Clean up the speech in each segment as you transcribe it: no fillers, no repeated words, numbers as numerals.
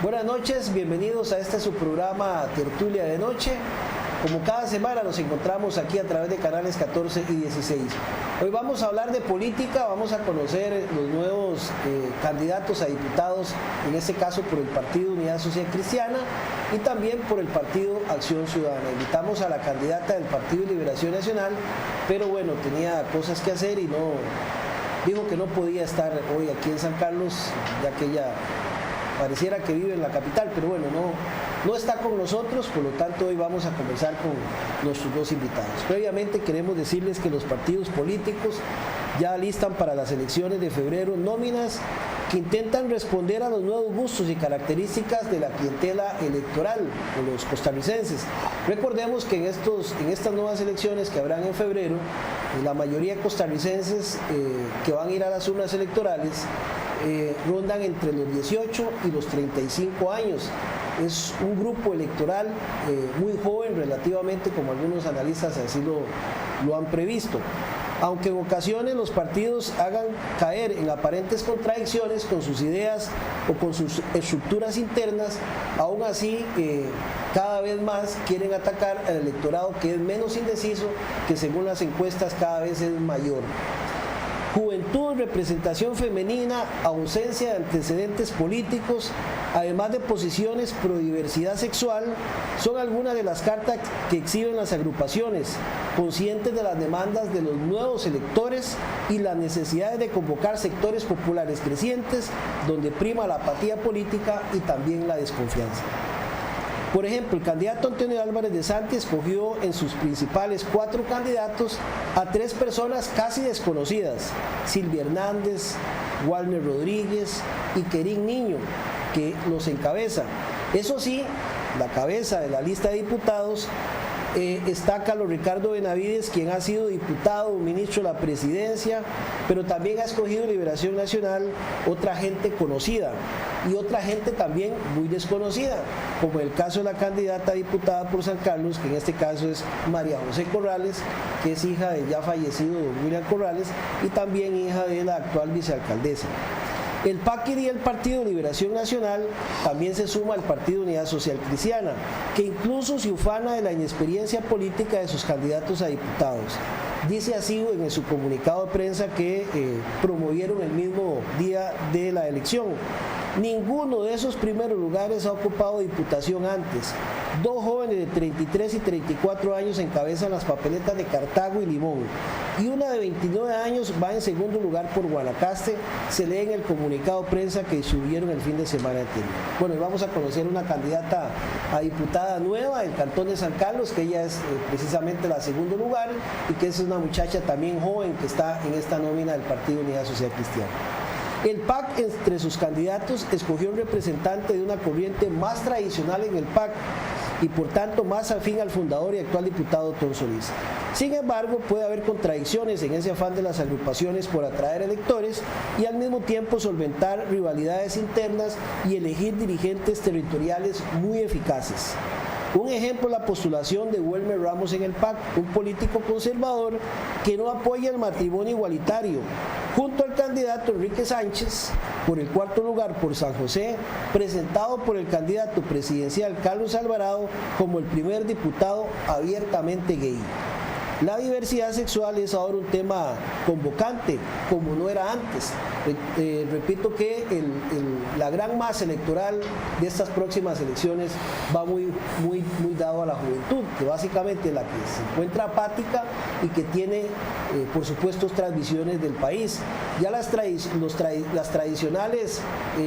Buenas noches, bienvenidos a este su programa Tertulia de Noche. Como cada semana nos encontramos aquí a través de canales 14 y 16. Hoy vamos a hablar de política, vamos a conocer los nuevos candidatos a diputados, en este caso por el Partido Unidad Social Cristiana y también por el Partido Acción Ciudadana. Invitamos a la candidata del Partido Liberación Nacional, pero bueno, tenía cosas que hacer y dijo que no podía estar hoy aquí en San Carlos, ya que ella pareciera que vive en la capital, pero bueno, no está con nosotros, por lo tanto hoy vamos a conversar con nuestros dos invitados. Previamente queremos decirles que los partidos políticos ya listan para las elecciones de febrero nóminas que intentan responder a los nuevos gustos y características de la clientela electoral de los costarricenses. Recordemos que en estas nuevas elecciones que habrán en febrero, la mayoría de costarricenses que van a ir a las urnas electorales rondan entre los 18 y los 35 años. Es un grupo electoral muy joven relativamente, como algunos analistas así lo han previsto. Aunque en ocasiones los partidos hagan caer en aparentes contradicciones con sus ideas o con sus estructuras internas, aún así cada vez más quieren atacar al electorado que es menos indeciso, que según las encuestas cada vez es mayor. Juventud, representación femenina, ausencia de antecedentes políticos, además de posiciones pro diversidad sexual, son algunas de las cartas que exhiben las agrupaciones, conscientes de las demandas de los nuevos electores y las necesidades de convocar sectores populares crecientes, donde prima la apatía política y también la desconfianza. Por ejemplo, el candidato Antonio Álvarez de Santi escogió en sus principales 4 candidatos a 3 personas casi desconocidas: Silvia Hernández, Walner Rodríguez y Kerín Niño, que los encabeza. Eso sí, la cabeza de la lista de diputados está Carlos Ricardo Benavides, quien ha sido diputado, ministro de la presidencia, pero también ha escogido Liberación Nacional otra gente conocida y otra gente también muy desconocida, como el caso de la candidata diputada por San Carlos, que en este caso es María José Corrales, que es hija del ya fallecido don William Corrales y también hija de la actual vicealcaldesa. El PACIR y el Partido Liberación Nacional también se suma al Partido Unidad Social Cristiana, que incluso se ufana de la inexperiencia política de sus candidatos a diputados. Dice así en su comunicado de prensa que promovieron el mismo día de la elección: ninguno de esos primeros lugares ha ocupado diputación antes. 2 jóvenes de 33 y 34 años encabezan las papeletas de Cartago y Limón, y una de 29 años va en segundo lugar por Guanacaste, se lee en el comunicado de prensa que distribuyeron el fin de semana anterior. Bueno, y vamos a conocer una candidata a diputada nueva del Cantón de San Carlos, que ella es precisamente la segundo lugar y que es una muchacha también joven que está en esta nómina del Partido Unidad Social Cristiana. El PAC, entre sus candidatos, escogió un representante de una corriente más tradicional en el PAC y por tanto más afín al fundador y actual diputado Tom Solís. Sin embargo, puede haber contradicciones en ese afán de las agrupaciones por atraer electores y al mismo tiempo solventar rivalidades internas y elegir dirigentes territoriales muy eficaces. Un ejemplo es la postulación de Wilmer Ramos en el PAC, un político conservador que no apoya el matrimonio igualitario, junto al candidato Enrique Sánchez, por el 4º lugar por San José, presentado por el candidato presidencial Carlos Alvarado como el primer diputado abiertamente gay. La diversidad sexual es ahora un tema convocante, como no era antes. Repito que la gran masa electoral de estas próximas elecciones va muy dado a la juventud, que básicamente es la que se encuentra apática y que tiene, por supuesto, otras visiones del país. Ya las tradicionales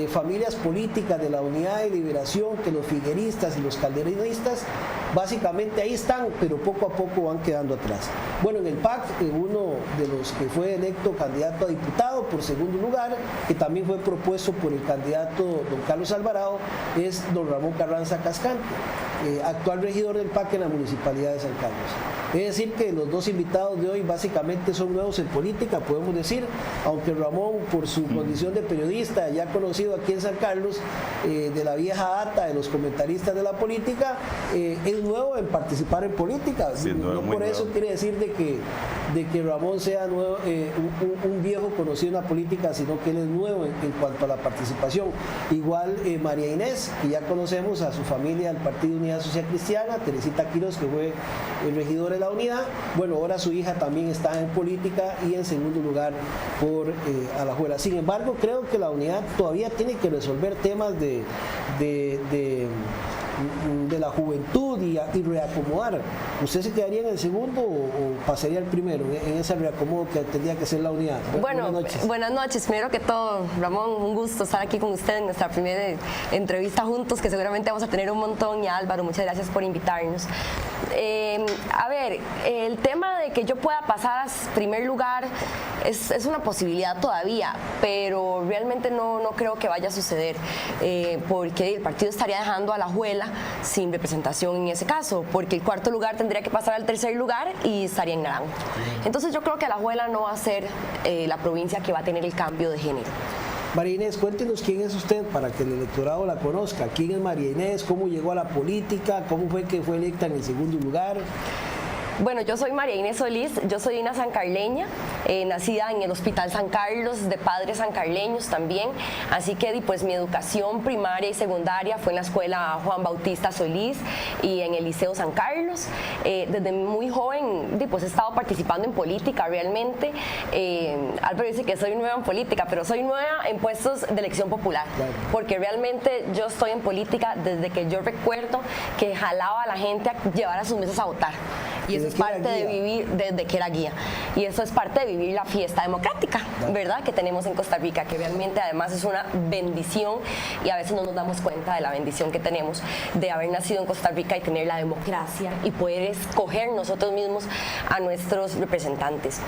familias políticas de la Unidad de Liberación, que los figueristas y los calderonistas, básicamente ahí están, pero poco a poco van quedando atrás. Bueno, en el PAC, uno de los que fue electo candidato a diputado por segundo lugar, que también fue propuesto por el candidato don Carlos Alvarado, es don Ramón Carranza Cascante. actual regidor del PAC en la Municipalidad de San Carlos. Es decir, que los dos invitados de hoy básicamente son nuevos en política, podemos decir, aunque Ramón, por su condición de periodista, ya conocido aquí en San Carlos, de la vieja data de los comentaristas de la política, es nuevo en participar en política. No por eso quiere decir de que Ramón sea nuevo, un viejo conocido en la política, sino que él es nuevo en cuanto a la participación. Igual María Inés, que ya conocemos a su familia del Partido Unidad Social Cristiana, Teresita Quiroz, que fue el regidor de la Unidad. Bueno, ahora su hija también está en política y en segundo lugar por Alajuela. Sin embargo, creo que la Unidad todavía tiene que resolver temas de la juventud y reacomodar. ¿Usted se quedaría en el segundo o pasaría al primero en ese reacomodo que tendría que ser la Unidad? Bueno, buenas noches. Primero que todo, Ramón, un gusto estar aquí con usted en nuestra primera entrevista juntos, que seguramente vamos a tener un montón, y Álvaro, muchas gracias por invitarnos. A ver, el tema de que yo pueda pasar a primer lugar es una posibilidad todavía, pero realmente no creo que vaya a suceder, porque el partido estaría dejando a Alajuela sin representación en ese caso, porque el cuarto lugar tendría que pasar al tercer lugar y estaría en Naranjo. Entonces yo creo que Alajuela no va a ser la provincia que va a tener el cambio de género. María Inés, cuéntenos quién es usted para que el electorado la conozca. ¿Quién es María Inés? ¿Cómo llegó a la política? ¿Cómo fue que fue electa en el segundo lugar? Bueno, yo soy María Inés Solís, yo soy una sancarleña, nacida en el Hospital San Carlos, de padres sancarleños también, así que pues mi educación primaria y secundaria fue en la escuela Juan Bautista Solís y en el Liceo San Carlos. Desde muy joven pues he estado participando en política realmente. Álvaro dice que soy nueva en política, pero soy nueva en puestos de elección popular, porque realmente yo estoy en política desde que yo recuerdo que jalaba a la gente a llevar a sus mesas a votar. Y eso es parte de vivir, desde que era guía, y eso es parte de vivir la fiesta democrática, ¿verdad?, que tenemos en Costa Rica, que realmente además es una bendición, y a veces no nos damos cuenta de la bendición que tenemos de haber nacido en Costa Rica y tener la democracia y poder escoger nosotros mismos a nuestros representantes.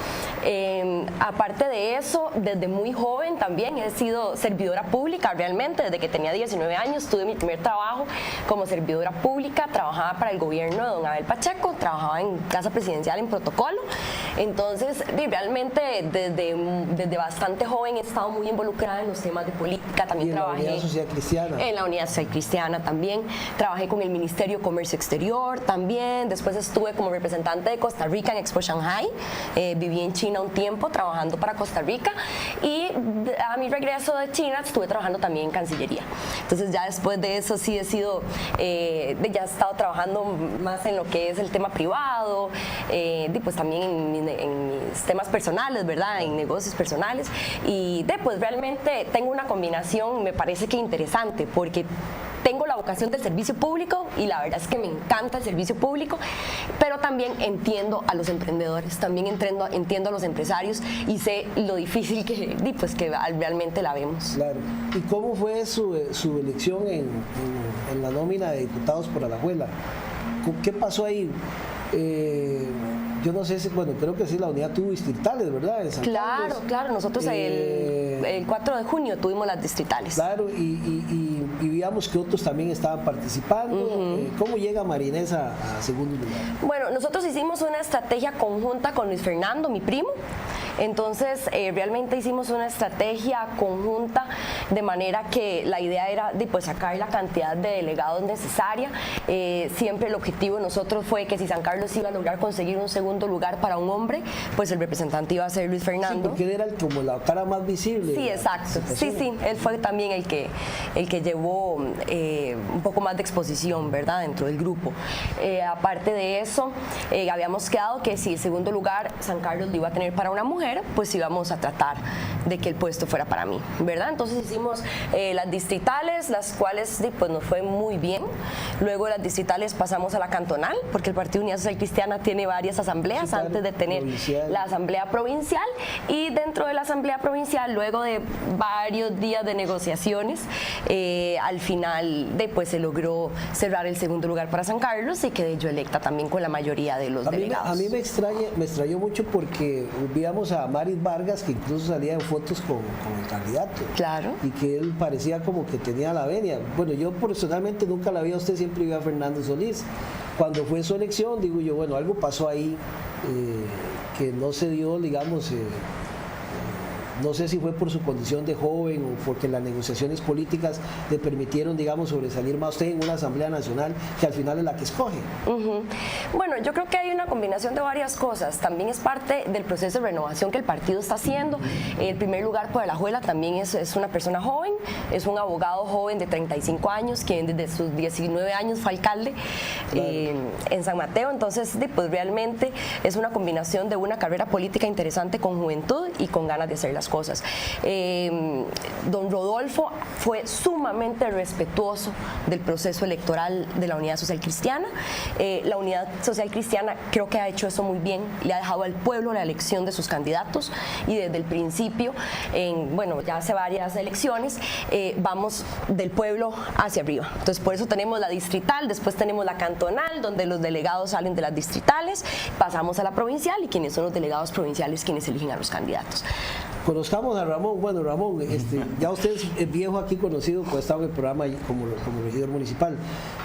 Aparte de eso, desde muy joven también he sido servidora pública realmente, desde que tenía 19 años tuve mi primer trabajo como servidora pública, trabajaba para el gobierno de don Abel Pacheco, trabajaba en Casa Presidencial en protocolo. Entonces realmente desde bastante joven he estado muy involucrada en los temas de política. También trabajé en la Unidad Social Cristiana. En la Unidad Social Cristiana también. Trabajé con el Ministerio de Comercio Exterior también. Después estuve como representante de Costa Rica en Expo Shanghai. Viví en China un tiempo trabajando para Costa Rica, y a mi regreso de China estuve trabajando también en Cancillería. Entonces ya después de eso sí he sido, ya he estado trabajando más en lo que es el tema privado, pues también en mis temas personales, ¿verdad?, en negocios personales, y pues realmente tengo una combinación, me parece que interesante, porque tengo la vocación del servicio público y la verdad es que me encanta el servicio público, pero también entiendo a los emprendedores, también entiendo a los empresarios y sé lo difícil que realmente la vemos. Claro. ¿Y cómo fue su elección en la nómina de diputados por Alajuela? ¿Qué pasó ahí? Yo no sé si, bueno, creo que sí, la unidad tuvo distritales, ¿verdad? Claro, nosotros el 4 de junio tuvimos las distritales. Claro, y veíamos que otros también estaban participando. ¿Cómo llega María Inés a segundo lugar? Bueno, nosotros hicimos una estrategia conjunta con Luis Fernando, mi primo. Entonces realmente hicimos una estrategia conjunta, de manera que la idea era pues sacar la cantidad de delegados necesaria. Siempre el objetivo de nosotros fue que si San Carlos iba a lograr conseguir un segundo lugar para un hombre, pues el representante iba a ser Luis Fernando. Sí, porque él era como la cara más visible. Sí, exacto. Sí, él fue también el que llevó un poco más de exposición, ¿verdad?, dentro del grupo. Aparte de eso, habíamos quedado que si el segundo lugar San Carlos lo iba a tener para una mujer, pues íbamos a tratar de que el puesto fuera para mí, ¿verdad? Entonces hicimos las distritales, las cuales pues nos fue muy bien. Luego de las distritales pasamos a la cantonal, porque el Partido Unidad Social Cristiana tiene varias asambleas antes de tener la asamblea provincial, y dentro de la asamblea provincial, luego de varios días de negociaciones, al final pues se logró cerrar el segundo lugar para San Carlos y quedé yo electa también con la mayoría de los delegados. A mí me extrañó mucho porque veíamos a Maris Vargas, que incluso salía en fotos con el candidato. Claro. Y que él parecía como que tenía la venia. Bueno, yo personalmente nunca la vi a usted, siempre vi a Fernando Solís. Cuando fue su elección, digo yo, bueno, algo pasó ahí que no se dio, digamos, no sé si fue por su condición de joven o porque las negociaciones políticas le permitieron, digamos, sobresalir más usted en una Asamblea Nacional que al final es la que escoge. Bueno, yo creo que hay una combinación de varias cosas. También es parte del proceso de renovación que el partido está haciendo. En primer lugar, pues Alajuela también es una persona joven, es un abogado joven de 35 años, quien desde sus 19 años fue alcalde en San Mateo. Entonces, pues realmente es una combinación de una carrera política interesante con juventud y con ganas de hacer las cosas. Don Rodolfo fue sumamente respetuoso del proceso electoral de la Unidad Social Cristiana. La Unidad Social Cristiana creo que ha hecho eso muy bien, le ha dejado al pueblo la elección de sus candidatos y desde el principio, bueno, ya hace varias elecciones, vamos del pueblo hacia arriba. Entonces por eso tenemos la distrital, después tenemos la cantonal, donde los delegados salen de las distritales, pasamos a la provincial y quienes son los delegados provinciales quienes eligen a los candidatos. Conozcamos a Ramón. Bueno, Ramón, ya usted es viejo aquí conocido, pues estaba en el programa como regidor municipal,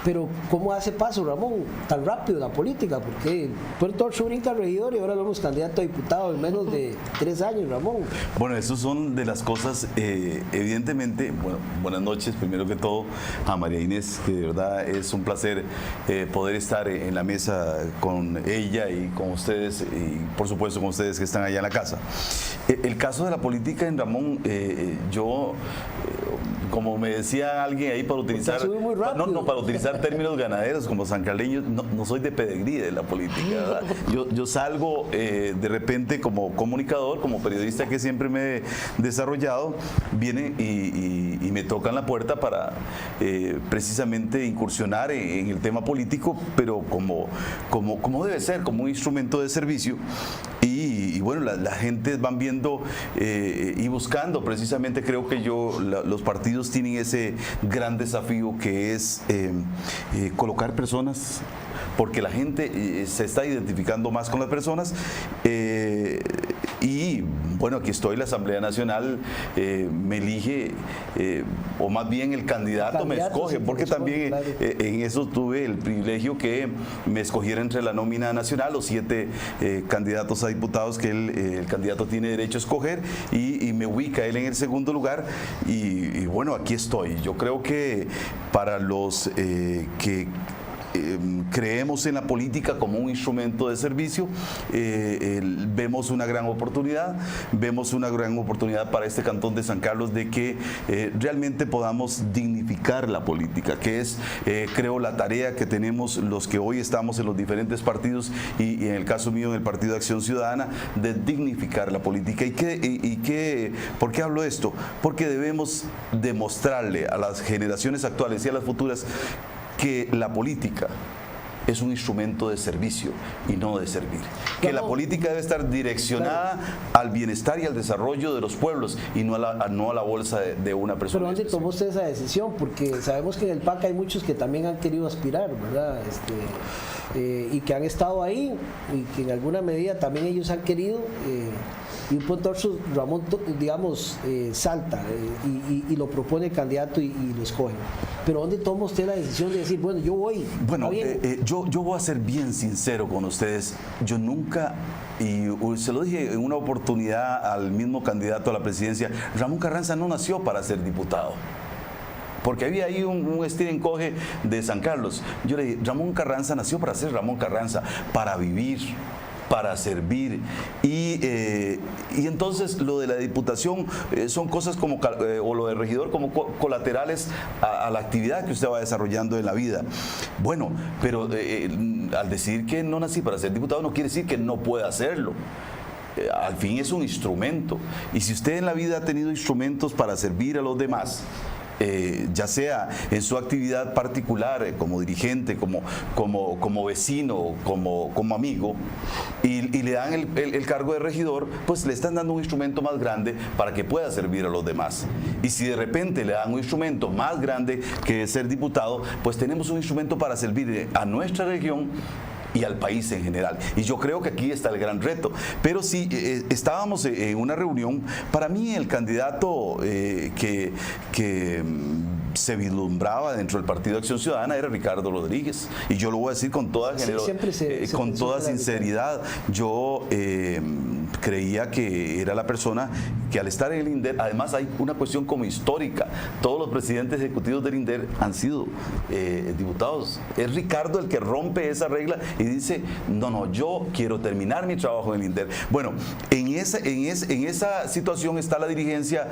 pero ¿cómo hace paso, Ramón, tan rápido la política? Porque Puerto Orcho brinca regidor y ahora vemos candidato a diputado en menos de 3 años, Ramón. Bueno, eso son de las cosas, evidentemente, bueno, buenas noches, primero que todo, a María Inés, que de verdad es un placer poder estar en la mesa con ella y con ustedes, y por supuesto con ustedes que están allá en la casa. El caso de la política en Ramón, yo, como me decía alguien ahí, para utilizar para utilizar términos ganaderos como sancarleños, no soy de pedigrí de la política, ¿verdad? Yo salgo de repente como comunicador, como periodista que siempre me he desarrollado, vienen y me tocan la puerta para precisamente incursionar en el tema político, pero como debe ser, como un instrumento de servicio. Y bueno, la gente van viendo y buscando, precisamente creo que los partidos tienen ese gran desafío que es colocar personas, porque la gente se está identificando más con las personas y bueno, aquí estoy, la Asamblea Nacional me elige, o más bien el candidato me escoge, porque también claro, en eso tuve el privilegio que me escogiera entre la nómina nacional, los 7 candidatos a diputados que el candidato tiene derecho a escoger, y me ubica él en el segundo lugar, y bueno, aquí estoy. Yo creo que para los que creemos en la política como un instrumento de servicio, vemos una gran oportunidad para este cantón de San Carlos de que realmente podamos dignificar la política, que es creo la tarea que tenemos los que hoy estamos en los diferentes partidos y en el caso mío en el Partido de Acción Ciudadana, de dignificar la política. ¿Por qué hablo esto? Porque debemos demostrarle a las generaciones actuales y a las futuras que la política es un instrumento de servicio y no de servir. Que la política debe estar direccionada al bienestar y al desarrollo de los pueblos y no a la bolsa de una persona. ¿Pero dónde tomó usted esa decisión? Porque sabemos que en el PAC hay muchos que también han querido aspirar, ¿verdad? Y que han estado ahí y que en alguna medida también ellos han querido. Y un punto Ramón, digamos, salta y lo propone el candidato y lo escoge. Pero ¿dónde toma usted la decisión de decir, bueno, yo voy? Bueno, yo voy a ser bien sincero con ustedes. Yo nunca, y se lo dije en una oportunidad al mismo candidato a la presidencia, Ramón Carranza no nació para ser diputado. Porque había ahí un estira y encoge de San Carlos. Yo le dije, Ramón Carranza nació para ser Ramón Carranza, para vivir, para servir, y entonces lo de la diputación son cosas como, o lo de regidor, como colaterales a la actividad que usted va desarrollando en la vida. Bueno, pero al decir que no nací para ser diputado no quiere decir que no pueda hacerlo. Al fin es un instrumento, y si usted en la vida ha tenido instrumentos para servir a los demás, ya sea en su actividad particular, como dirigente, como vecino, como amigo, y le dan el cargo de regidor, pues le están dando un instrumento más grande para que pueda servir a los demás. Y si de repente le dan un instrumento más grande que ser diputado, pues tenemos un instrumento para servir a nuestra región y al país en general. Y yo creo que aquí está el gran reto. Pero sí, estábamos en una reunión. Para mí el candidato que se vislumbraba dentro del Partido de Acción Ciudadana era Ricardo Rodríguez, y yo lo voy a decir con toda con toda sinceridad. Yo creía que era la persona que, al estar en el INDER, además hay una cuestión como histórica, todos los presidentes ejecutivos del INDER han sido diputados. Es Ricardo el que rompe esa regla y dice, no, yo quiero terminar mi trabajo en el INDER. Bueno, en esa situación está la dirigencia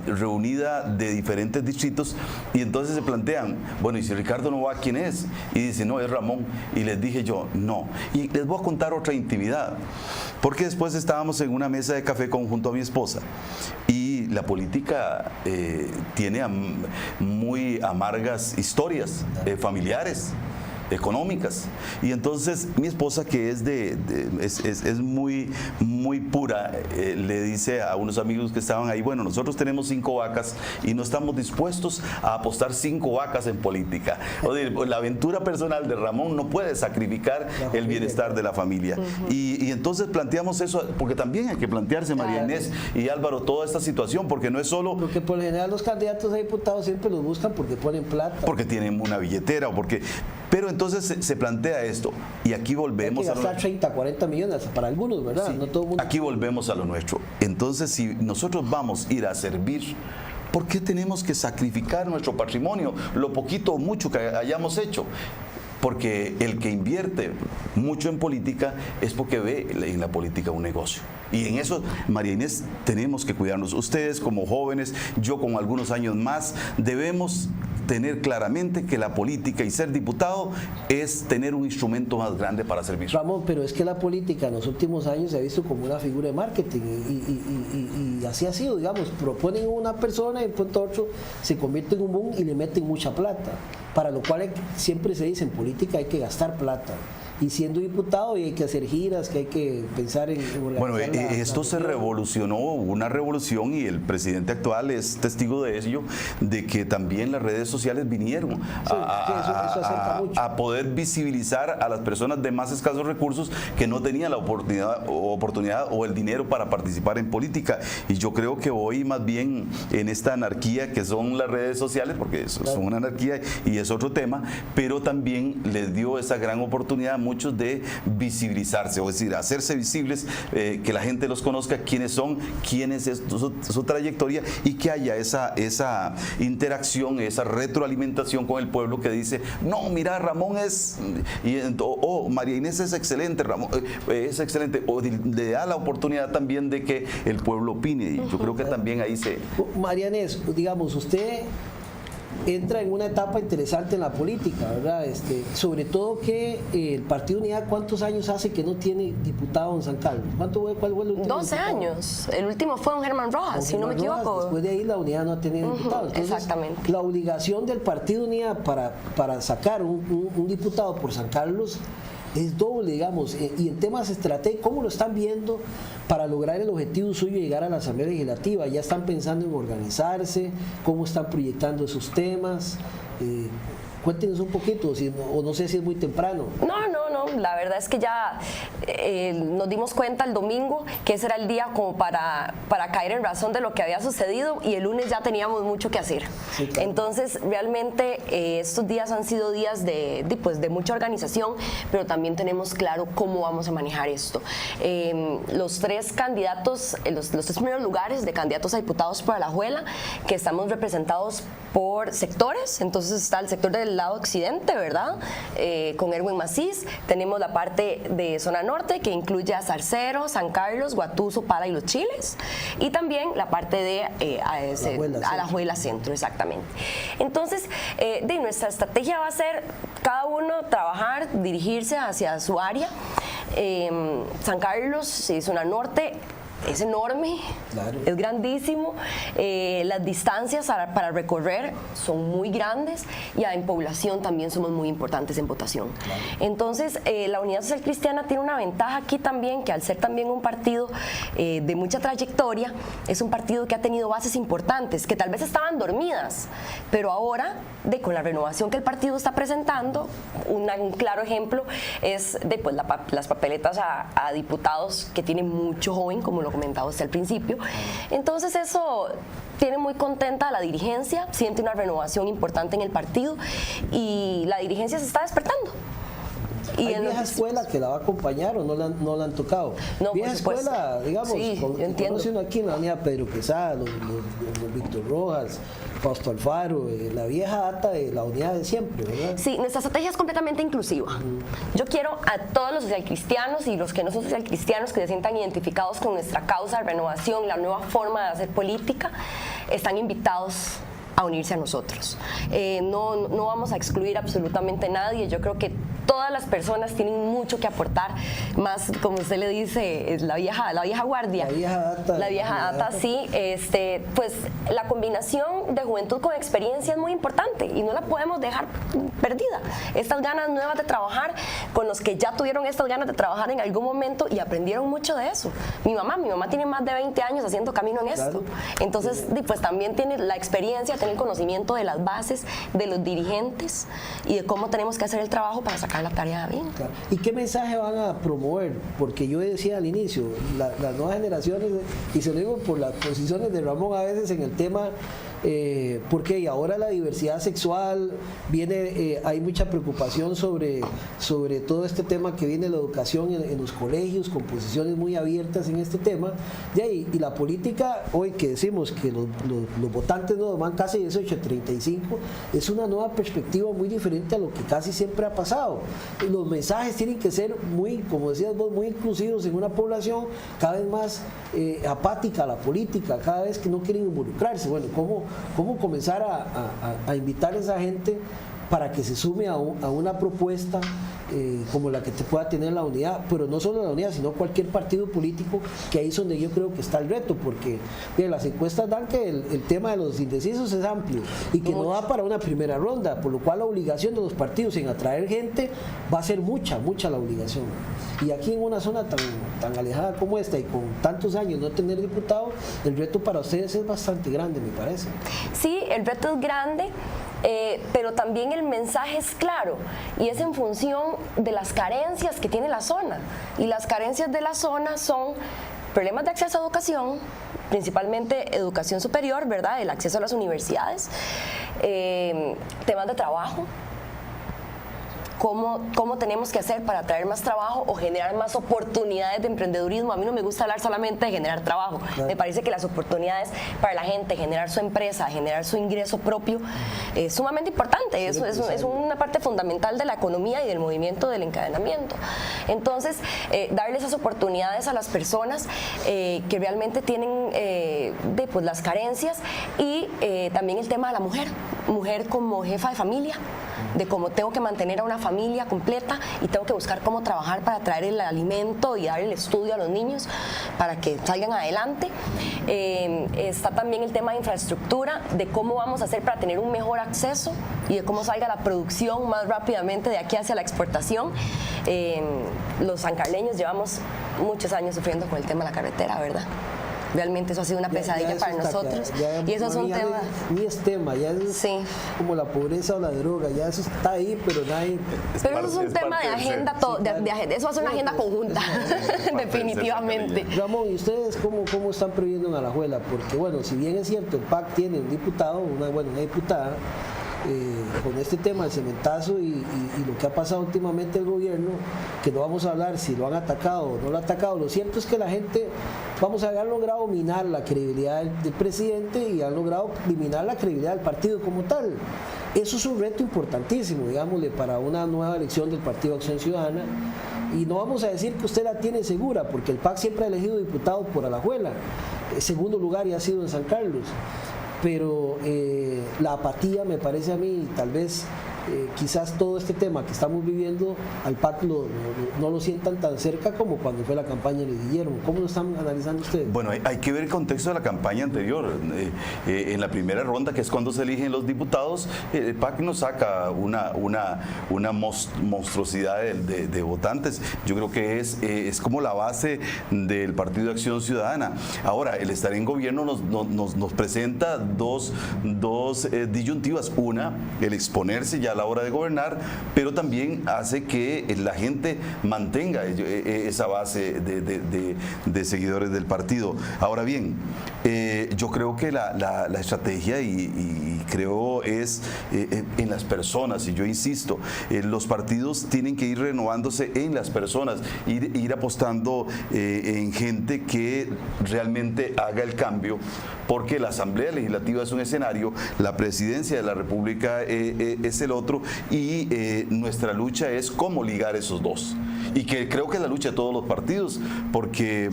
reunida de diferentes distritos, y entonces se plantean, bueno, y si Ricardo no va, ¿quién es? Y dice, no, es Ramón. Y les dije yo, no. Y les voy a contar otra intimidad, porque después estábamos en una mesa de café junto a mi esposa, y la política tiene muy amargas historias familiares, económicas, y entonces mi esposa, que es muy pura, le dice a unos amigos que estaban ahí, bueno, nosotros tenemos 5 vacas y no estamos dispuestos a apostar 5 vacas en política. O sea, la aventura personal de Ramón no puede sacrificar el bienestar de la familia. Y entonces planteamos eso, porque también hay que plantearse, María Inés y Álvaro, toda esta situación, porque no es solo... Porque por lo general los candidatos a diputados siempre los buscan porque ponen plata. Porque tienen una billetera, o porque... Pero entonces se plantea esto, y aquí volvemos a gastar 30, 40 millones para algunos, ¿verdad? Sí, no todo el mundo. Aquí volvemos a lo nuestro. Entonces, si nosotros vamos a ir a servir, ¿por qué tenemos que sacrificar nuestro patrimonio, lo poquito o mucho que hayamos hecho? Porque el que invierte mucho en política es porque ve en la política un negocio. Y en eso, María Inés, tenemos que cuidarnos. Ustedes como jóvenes, yo con algunos años más, debemos tener claramente que la política y ser diputado es tener un instrumento más grande para servir. Ramón, pero es que la política en los últimos años se ha visto como una figura de marketing, y así ha sido, digamos, proponen una persona y de pronto otro se convierte en un boom y le meten mucha plata, para lo cual siempre se dice, en política hay que gastar plata. Y siendo diputado y hay que hacer giras, que hay que pensar en organizar. Bueno, esto se revolucionó, una revolución, y el presidente actual es testigo de ello, de que también las redes sociales vinieron a poder visibilizar a las personas de más escasos recursos que no tenían la oportunidad o el dinero para participar en política. Y yo creo que hoy, más bien, en esta anarquía que son las redes sociales, porque son una anarquía y es otro tema, pero también les dio esa gran oportunidad a muchos de visibilizarse, es decir, hacerse visibles, que la gente los conozca, quiénes son, quién es su trayectoria, y que haya esa interacción, esa retroalimentación con el pueblo que dice, no, mira, Ramón María Inés es excelente, Ramón es excelente, o le da la oportunidad también de que el pueblo opine, y yo creo que también ahí se... María Inés, digamos, usted entra en una etapa interesante en la política, ¿verdad? Sobre todo que el Partido Unidad, ¿cuántos años hace que no tiene diputado en San Carlos? ¿Cuál fue el último 12 diputado? Años. El último fue un Germán Rojas, si no me equivoco. Después de ahí la Unidad no ha tenido diputado. Entonces, exactamente. La obligación del Partido Unidad para sacar un diputado por San Carlos es doble, digamos, y en temas estratégicos, ¿cómo lo están viendo para lograr el objetivo suyo de llegar a la Asamblea Legislativa? ¿Ya están pensando en organizarse? ¿Cómo están proyectando esos temas? Cuéntenos un poquito, o no sé si es muy temprano. No, la verdad es que ya nos dimos cuenta el domingo que ese era el día como para caer en razón de lo que había sucedido, y el lunes ya teníamos mucho que hacer. Sí, claro. Entonces, realmente estos días han sido días de mucha organización, pero también tenemos claro cómo vamos a manejar esto. Los 3 candidatos, los 3 primeros lugares de candidatos a diputados por Alajuela, que estamos representados por sectores, entonces está el sector del lado occidente, ¿verdad? Con Erwin Macís. Tenemos la parte de zona norte, que incluye a Zarcero, San Carlos, Guatuso, Pala y Los Chiles, y también la parte de Alajuela Centro, exactamente. Entonces, nuestra estrategia va a ser cada uno trabajar, dirigirse hacia su área. San Carlos y zona norte, es enorme, claro, es grandísimo, las distancias para recorrer son muy grandes y en población también somos muy importantes en votación. claro. Entonces, la Unidad Social Cristiana tiene una ventaja aquí también, que al ser también un partido de mucha trayectoria, es un partido que ha tenido bases importantes, que tal vez estaban dormidas, pero ahora, con la renovación que el partido está presentando, un claro ejemplo es pues, las papeletas a diputados que tienen mucho joven, como lo comentaba usted al principio. Entonces eso tiene muy contenta a la dirigencia, siente una renovación importante en el partido y la dirigencia se está despertando. ¿Hay vieja escuela que la va a acompañar o no la han tocado? No, vieja escuela, digamos, sí, conoce uno aquí en la avenida Pedro Quesada, los Víctor Rojas, Fausto Alfaro, la vieja data de la unidad de siempre, ¿verdad? Sí, nuestra estrategia es completamente inclusiva. Yo quiero a todos los socialcristianos y los que no son socialcristianos que se sientan identificados con nuestra causa de renovación, la nueva forma de hacer política, están invitados a unirse a nosotros. No vamos a excluir absolutamente a nadie. Yo creo que todas las personas tienen mucho que aportar, más como usted le dice, la vieja guardia. La vieja data, sí. Pues la combinación de juventud con experiencia es muy importante y no la podemos dejar perdida. Estas ganas nuevas de trabajar con los que ya tuvieron estas ganas de trabajar en algún momento y aprendieron mucho de eso. Mi mamá tiene más de 20 años haciendo camino en esto. Entonces, pues también tiene la experiencia, tiene el conocimiento de las bases, de los dirigentes y de cómo tenemos que hacer el trabajo para sacar la tarea bien. Claro. ¿Y qué mensaje van a promover? Porque yo decía al inicio, las nuevas generaciones, y se lo digo por las posiciones de Ramón a veces en el tema, porque ahora la diversidad sexual viene, hay mucha preocupación sobre todo este tema que viene la educación en los colegios, con posiciones muy abiertas en este tema, y la política, hoy que decimos que los votantes no van casi 18 a 35, es una nueva perspectiva muy diferente a lo que casi siempre ha pasado. Los mensajes tienen que ser muy, como decías vos, muy inclusivos en una población cada vez más apática a la política, cada vez que no quieren involucrarse. Bueno, ¿cómo comenzar a invitar a esa gente para que se sume a una propuesta como la que te pueda tener la unidad, pero no solo la unidad, sino cualquier partido político, que ahí es donde yo creo que está el reto, porque las encuestas dan que el tema de los indecisos es amplio y que no da para una primera ronda, por lo cual la obligación de los partidos en atraer gente va a ser mucha la obligación. Y aquí en una zona tan alejada como esta y con tantos años no tener diputados, el reto para ustedes es bastante grande, me parece. Sí, el reto es grande. Pero también el mensaje es claro y es en función de las carencias que tiene la zona, y las carencias de la zona son problemas de acceso a educación, principalmente educación superior, ¿verdad? El acceso a las universidades, temas de trabajo. ¿Cómo tenemos que hacer para atraer más trabajo o generar más oportunidades de emprendedurismo? A mí no me gusta hablar solamente de generar trabajo. Claro. Me parece que las oportunidades para la gente, generar su empresa, generar su ingreso propio, es sumamente importante. Es una parte fundamental de la economía y del movimiento del encadenamiento. Entonces, darle esas oportunidades a las personas que realmente tienen pues, las carencias, y también el tema de la mujer como jefa de familia, de cómo tengo que mantener a una familia completa y tengo que buscar cómo trabajar para traer el alimento y dar el estudio a los niños para que salgan adelante. Está también el tema de infraestructura, de cómo vamos a hacer para tener un mejor acceso y de cómo salga la producción más rápidamente de aquí hacia la exportación. Los sancarleños llevamos muchos años sufriendo con el tema de la carretera, ¿verdad? Realmente eso ha sido una pesadilla para nosotros. Y esos son temas. Ni es tema, ya es como la pobreza o la droga, ya eso está ahí, pero nadie. Pero eso es un tema de agenda, eso va a ser una agenda conjunta, definitivamente. Ramón, ¿y ustedes cómo están previendo en Alajuela? Porque, bueno, si bien es cierto, el PAC tiene un diputado, una diputada. Con este tema del cementazo y lo que ha pasado últimamente el gobierno, que no vamos a hablar si lo han atacado o no lo han atacado, lo cierto es que la gente, han logrado minar la credibilidad del presidente y han logrado eliminar la credibilidad del partido como tal. Eso es un reto importantísimo, digámosle, para una nueva elección del Partido Acción Ciudadana. Y no vamos a decir que usted la tiene segura, porque el PAC siempre ha elegido diputados por Alajuela. El segundo lugar ya ha sido en San Carlos. Pero la apatía, me parece a mí, tal vez quizás todo este tema que estamos viviendo al PAC no lo sientan tan cerca como cuando fue la campaña de Guillermo. ¿Cómo lo están analizando ustedes? Bueno, hay que ver el contexto de la campaña anterior. En la primera ronda, que es cuando se eligen los diputados, el PAC nos saca una monstruosidad de votantes. Yo creo que es como la base del Partido de Acción Ciudadana. Ahora, el estar en gobierno nos presenta dos disyuntivas. Una, el exponerse ya a la hora de gobernar, pero también hace que la gente mantenga esa base de seguidores del partido. Ahora bien, yo creo que la estrategia y creo es en las personas, y yo insisto, los partidos tienen que ir renovándose en las personas, ir apostando en gente que realmente haga el cambio, porque la Asamblea Legislativa es un escenario, la Presidencia de la República es el otro, y nuestra lucha es cómo ligar esos dos. Y que creo que es la lucha de todos los partidos, porque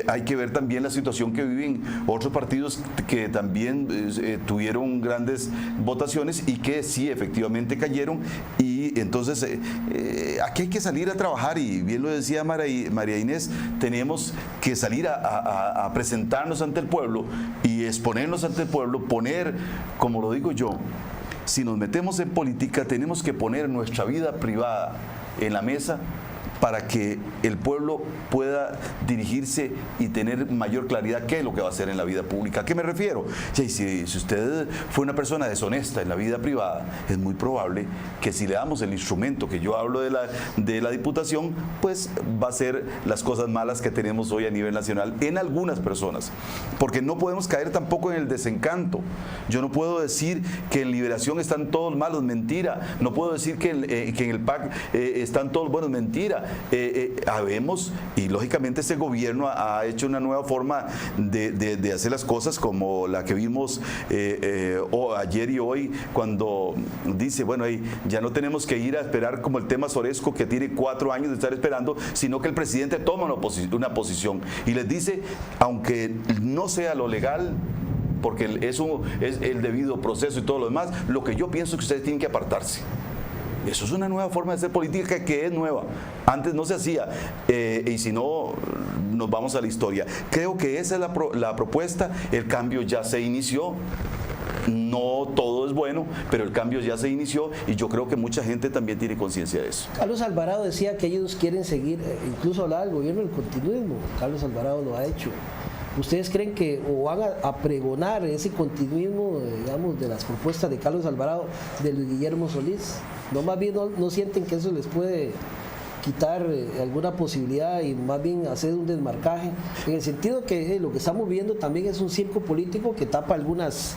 hay que ver también la situación que viven otros partidos que también tuvieron grandes votaciones y que sí efectivamente cayeron. Y entonces aquí hay que salir a trabajar, y bien lo decía María Inés, tenemos que salir a presentarnos ante el pueblo y exponernos ante el pueblo, poner, como lo digo yo, si nos metemos en política tenemos que poner nuestra vida privada en la mesa para que el pueblo pueda dirigirse y tener mayor claridad qué es lo que va a hacer en la vida pública. ¿A qué me refiero? Si usted fue una persona deshonesta en la vida privada, es muy probable que si le damos el instrumento que yo hablo de la diputación, pues va a ser las cosas malas que tenemos hoy a nivel nacional en algunas personas. Porque no podemos caer tampoco en el desencanto. Yo no puedo decir que en Liberación están todos malos, mentira. No puedo decir que en el PAC están todos buenos, mentira. Habemos, y lógicamente este gobierno ha hecho una nueva forma de hacer las cosas, como la que vimos ayer y hoy, cuando dice, bueno, ya no tenemos que ir a esperar como el tema Soresco, que tiene 4 años de estar esperando, sino que el presidente toma una posición y les dice, aunque no sea lo legal, porque es el debido proceso y todo lo demás, lo que yo pienso es que ustedes tienen que apartarse. Eso es una nueva forma de hacer política, que es nueva. Antes no se hacía, y si no, nos vamos a la historia. Creo que esa es la propuesta. El cambio ya se inició. No todo es bueno, pero el cambio ya se inició, y yo creo que mucha gente también tiene conciencia de eso. Carlos Alvarado decía que ellos quieren seguir, incluso hablaba del gobierno del continuismo. Carlos Alvarado lo ha hecho. ¿Ustedes creen que o van a pregonar ese continuismo, digamos, de las propuestas de Carlos Alvarado, de Luis Guillermo Solís? ¿No más bien no sienten que eso les puede quitar alguna posibilidad y más bien hacer un desmarcaje? En el sentido que lo que estamos viendo también es un circo político que tapa algunas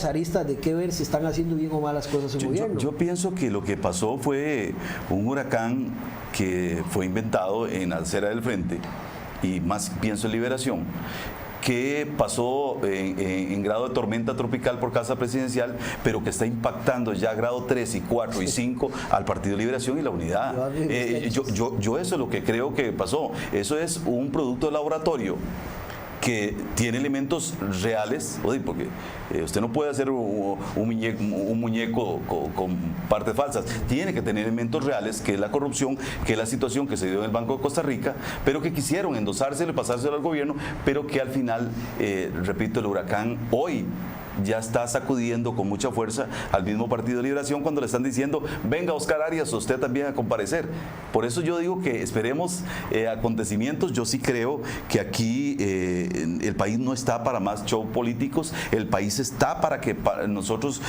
aristas de qué ver si están haciendo bien o mal las cosas en gobierno. Yo pienso que lo que pasó fue un huracán que fue inventado en Acera del Frente, y más pienso en Liberación, que pasó en grado de tormenta tropical por Casa Presidencial, pero que está impactando ya grado 3 y 4 y 5 al Partido de Liberación y la Unidad. Yo eso es lo que creo que pasó. Eso es un producto de laboratorio que tiene elementos reales, porque usted no puede hacer un muñeco con partes falsas, tiene que tener elementos reales, que es la corrupción, que es la situación que se dio en el Banco de Costa Rica, pero que quisieron endosárselo y pasárselo al gobierno, pero que al final, repito, el huracán hoy ya está sacudiendo con mucha fuerza al mismo Partido de Liberación, cuando le están diciendo, venga Oscar Arias, usted también a comparecer. Por eso yo digo que esperemos acontecimientos. Yo sí creo que aquí el país no está para más show políticos, el país está para que nosotros,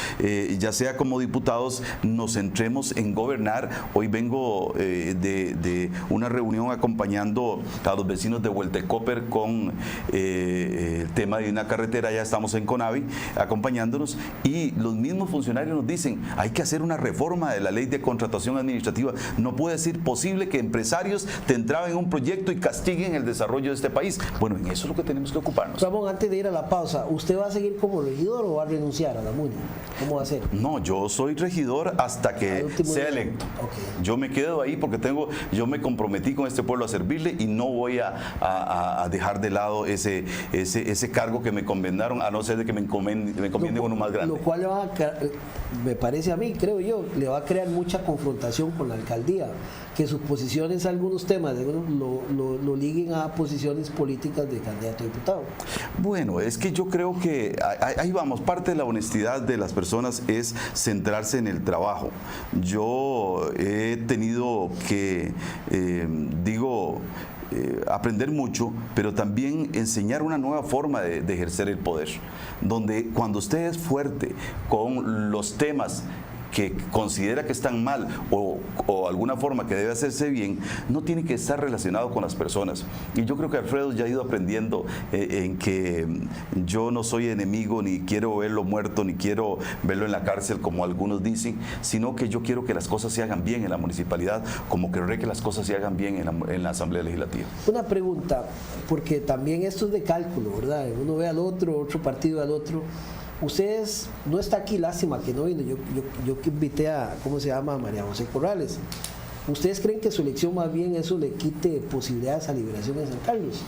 ya sea como diputados, nos centremos en gobernar. Hoy vengo de una reunión acompañando a los vecinos de Hueltecoper con el tema de una carretera. Ya estamos en Conavi acompañándonos, y los mismos funcionarios nos dicen, hay que hacer una reforma de la ley de contratación administrativa. No puede ser posible que empresarios te entraban en un proyecto y castiguen el desarrollo de este país. Bueno, en eso es lo que tenemos que ocuparnos. Ramón, antes de ir a la pausa, ¿usted va a seguir como regidor o va a renunciar a la MUNI? ¿Cómo va a ser? No, yo soy regidor hasta que sea electo. Okay. Yo me quedo ahí porque yo me comprometí con este pueblo a servirle, y no voy a dejar de lado ese cargo que me encomendaron, a no ser de que me encomienden conviene uno más grande. Lo cual me parece a mí, creo yo, le va a crear mucha confrontación con la alcaldía, que sus posiciones, algunos temas, lo liguen a posiciones políticas de candidato a diputado. Bueno, es que yo creo que ahí vamos, parte de la honestidad de las personas es centrarse en el trabajo. Yo he tenido que, aprender mucho, pero también enseñar una nueva forma de ejercer el poder, donde cuando usted es fuerte con los temas que considera que están mal o alguna forma que debe hacerse bien, no tiene que estar relacionado con las personas. Y yo creo que Alfredo ya ha ido aprendiendo en que yo no soy enemigo, ni quiero verlo muerto, ni quiero verlo en la cárcel como algunos dicen, sino que yo quiero que las cosas se hagan bien en la municipalidad, como querré que las cosas se hagan bien en la Asamblea Legislativa. Una pregunta, porque también esto es de cálculo, ¿verdad? Uno ve al otro partido al otro. Ustedes, no está aquí, lástima que no vino, yo que invité a, ¿cómo se llama?, María José Corrales. ¿Ustedes creen que su elección más bien eso le quite posibilidades a Liberación en San Carlos?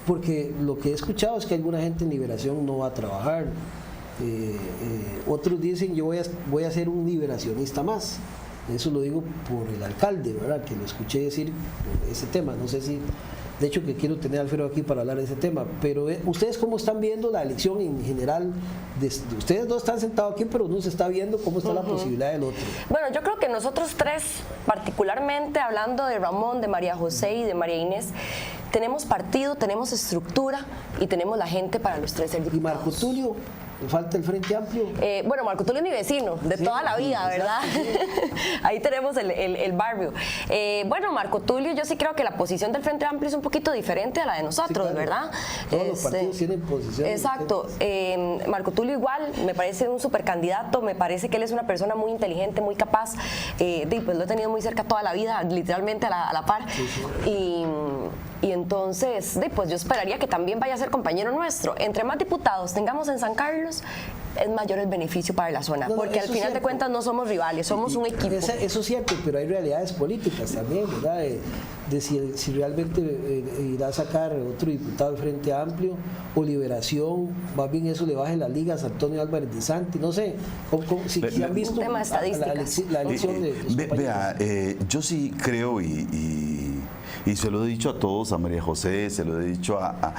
Porque lo que he escuchado es que alguna gente en Liberación no va a trabajar. Otros dicen, yo voy a ser un liberacionista más. Eso lo digo por el alcalde, ¿verdad?, que lo escuché decir ese tema. No sé si... De hecho, que quiero tener a Alfredo aquí para hablar de ese tema, pero ¿ustedes cómo están viendo la elección en general? Ustedes dos están sentados aquí, pero no se está viendo cómo está la posibilidad del otro. Bueno, yo creo que nosotros tres, particularmente hablando de Ramón, de María José y de María Inés, tenemos partido, tenemos estructura y tenemos la gente para los tres ser diputados. ¿Y Marco Tulio? ¿Falta el Frente Amplio? Bueno, Marco Tulio es mi vecino de toda la vida, ¿verdad? Ahí tenemos el barrio. Bueno, Marco Tulio, yo sí creo que la posición del Frente Amplio es un poquito diferente a la de nosotros, sí, claro, ¿verdad? Todos los partidos tienen posiciones. Exacto. Marco Tulio igual, me parece un supercandidato, me parece que él es una persona muy inteligente, muy capaz, pues lo he tenido muy cerca toda la vida, literalmente a la par. Sí, sí. Y entonces, pues yo esperaría que también vaya a ser compañero nuestro. Entre más diputados tengamos en San Carlos, es mayor el beneficio para la zona, porque al final de cuentas no somos rivales, somos un equipo. Eso es cierto, pero hay realidades políticas también, ¿verdad? De si realmente irá a sacar otro diputado del Frente Amplio o Liberación, más bien eso le baje la liga a Antonio Álvarez de Santi, no sé, si han visto un tema de estadísticas. La elección de los vea, yo sí creo y se lo he dicho a todos, a María José, se lo he dicho a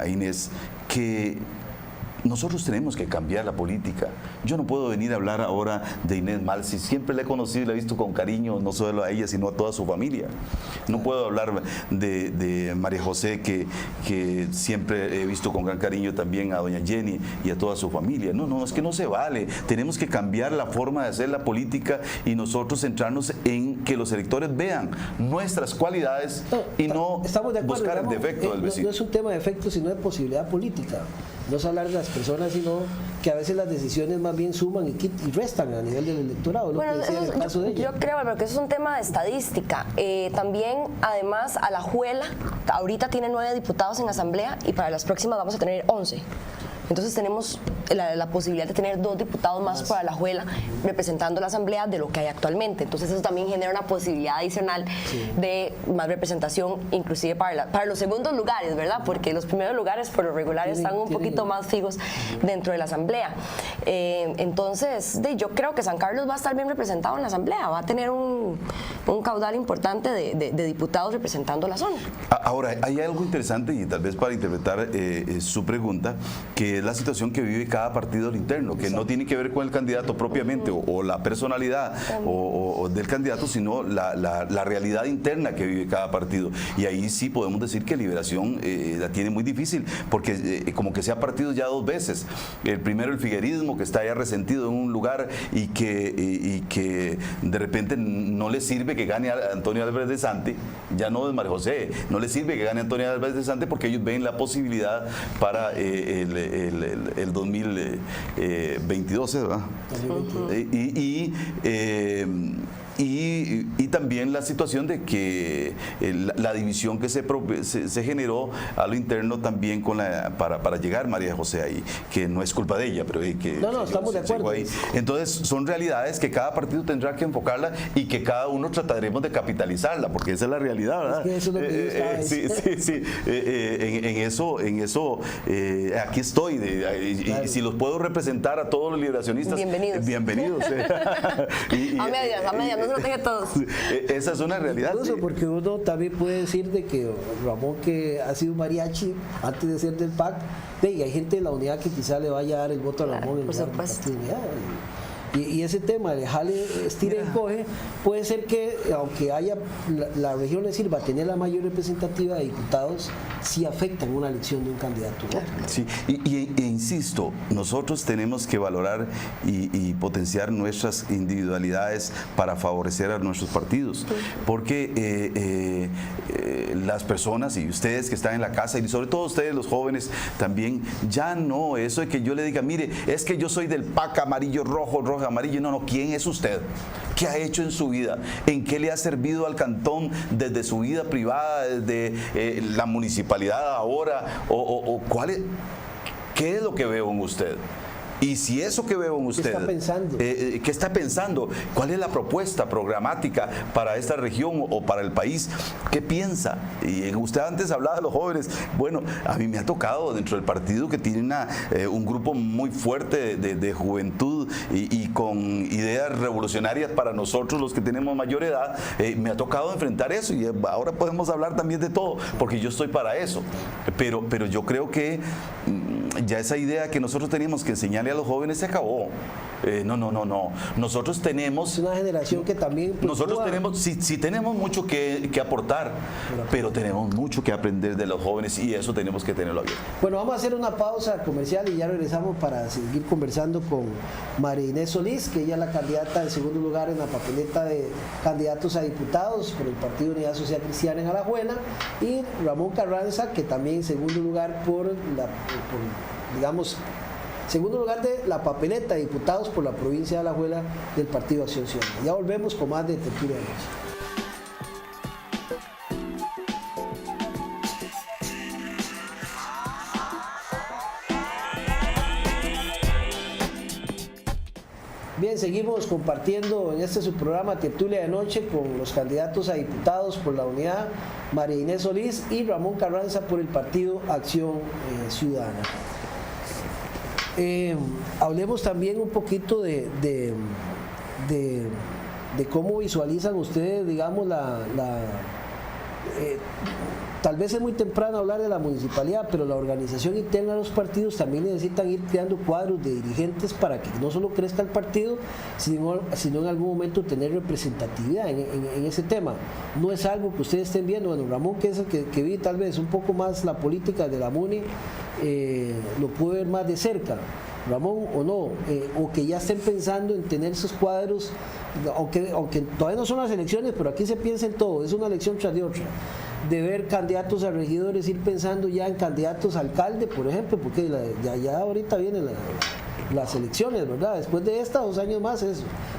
Inés, que nosotros tenemos que cambiar la política. Yo no puedo venir a hablar ahora de Inés mal, si siempre la he conocido y la he visto con cariño, no solo a ella, sino a toda su familia. No puedo hablar de María José, que siempre he visto con gran cariño también a doña Jenny y a toda su familia. No, es que no se vale. Tenemos que cambiar la forma de hacer la política y nosotros centrarnos en que los electores vean nuestras cualidades y no buscar el defecto del vecino. No es un tema de defecto, sino de posibilidad política. No es hablar de las personas, sino que a veces las decisiones más bien suman y restan a nivel del electorado. Bueno, yo creo que eso es un tema de estadística. También, además, Alajuela ahorita tiene 9 diputados en asamblea y para las próximas vamos a tener 11. Entonces tenemos la posibilidad de tener 2 diputados más para Alajuela representando la asamblea de lo que hay actualmente. Entonces eso también genera una posibilidad adicional de más representación, inclusive para los segundos lugares, ¿verdad? Porque los primeros lugares por lo regular están un poquito más fijos dentro de la asamblea. Entonces yo creo que San Carlos va a estar bien representado en la asamblea, va a tener un caudal importante de diputados representando la zona. Ahora, hay algo interesante y tal vez para interpretar su pregunta, que es la situación que vive cada partido al interno, que no tiene que ver con el candidato propiamente o la personalidad o del candidato, sino la realidad interna que vive cada partido. Y ahí sí podemos decir que Liberación la tiene muy difícil, porque como que se ha partido ya 2 veces. El primero, el figuerismo, que está ya resentido en un lugar y que de repente no le sirve que gane a Antonio Álvarez de Santi, ya no es María José, no le sirve que gane Antonio Álvarez de Santi porque ellos ven la posibilidad para el 2022, ¿verdad? Y también la situación de que la división que se generó a lo interno también para llegar María José ahí, que no es culpa de ella, pero que no, estamos de acuerdo. Ahí. Entonces son realidades que cada partido tendrá que enfocarla y que cada uno trataremos de capitalizarla, porque esa es la realidad, ¿verdad? Es que eso es lo que yo estaba sí. En eso aquí estoy, y si los puedo representar a todos los liberacionistas, bienvenidos. A medias, no se los deje todos. Esa es una realidad. Incluso porque uno también puede decir de que Ramón, que ha sido mariachi antes de ser del PAC, y hay gente de la unidad que quizá le vaya a dar el voto a Ramón en lugar del Partido Unidad. Y ese tema de jale, estira y coge, puede ser que, aunque haya la región le sirva a tener la mayor representativa de diputados, sí afecta en una elección de un candidato. Sí, e insisto, nosotros tenemos que valorar y potenciar nuestras individualidades para favorecer a nuestros partidos, porque las personas y ustedes que están en la casa, y sobre todo ustedes los jóvenes también, ya no, eso de que yo le diga, mire, es que yo soy del PAC amarillo, rojo, amarillo, no, ¿quién es usted? ¿Qué ha hecho en su vida? ¿En qué le ha servido al cantón desde su vida privada, desde la municipalidad ahora? ¿Qué es lo que veo en usted? Y si eso que veo en usted... ¿Qué está pensando? ¿Qué está pensando? ¿Cuál es la propuesta programática para esta región o para el país? ¿Qué piensa? Y usted antes hablaba de los jóvenes. Bueno, a mí me ha tocado dentro del partido que tiene un grupo muy fuerte de juventud y con ideas revolucionarias para nosotros los que tenemos mayor edad. Me ha tocado enfrentar eso y ahora podemos hablar también de todo, porque yo estoy para eso. Pero yo creo que ya esa idea que nosotros teníamos que enseñarle a los jóvenes se acabó. No. Nosotros tenemos... Es una generación que también... Nosotros tenemos, sí tenemos mucho que aportar, pero tenemos mucho que aprender de los jóvenes y eso tenemos que tenerlo abierto. Bueno, vamos a hacer una pausa comercial y ya regresamos para seguir conversando con María Inés Solís, que ella es la candidata en segundo lugar en la papeleta de candidatos a diputados por el Partido Unidad Social Cristiana en Alajuela, y Ramón Carranza, que también en segundo lugar segundo lugar de la papeleta de diputados por la provincia de Alajuela del Partido Acción Ciudadana. Ya volvemos con más de Tertulia de Noche. Bien, seguimos compartiendo en este su programa Tertulia de Noche con los candidatos a diputados por la unidad, María Inés Solís y Ramón Carranza por el Partido Acción Ciudadana. Hablemos también un poquito de cómo visualizan ustedes, digamos, tal vez es muy temprano hablar de la municipalidad, pero la organización interna de los partidos también necesitan ir creando cuadros de dirigentes para que no solo crezca el partido, sino en algún momento tener representatividad en ese tema. No es algo que ustedes estén viendo. Bueno, Ramón, que es el que vi tal vez un poco más la política de la MUNI, lo puede ver más de cerca. Ramón, o no, o que ya estén pensando en tener esos cuadros, aunque todavía no son las elecciones, pero aquí se piensa en todo, es una elección tras de otra, de ver candidatos a regidores, ir pensando ya en candidatos a alcalde, por ejemplo, porque ya ahorita vienen las elecciones, ¿verdad? Después de 2 años más,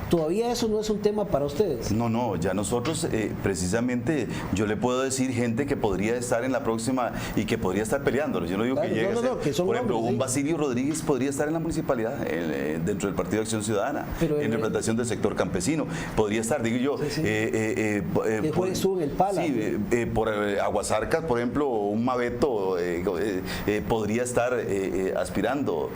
todavía eso no es un tema para ustedes. No, ya nosotros precisamente, yo le puedo decir gente que podría estar en la próxima y que podría estar peleándolo. Yo no digo que llegue a ser, que son por ejemplo, nombres, un Basilio Rodríguez podría estar en la municipalidad, dentro del Partido de Acción Ciudadana, en representación del sector campesino. Podría estar, digo yo, en el Pala. Sí, por Aguasarcas, por ejemplo, un Mabeto podría estar aspirando.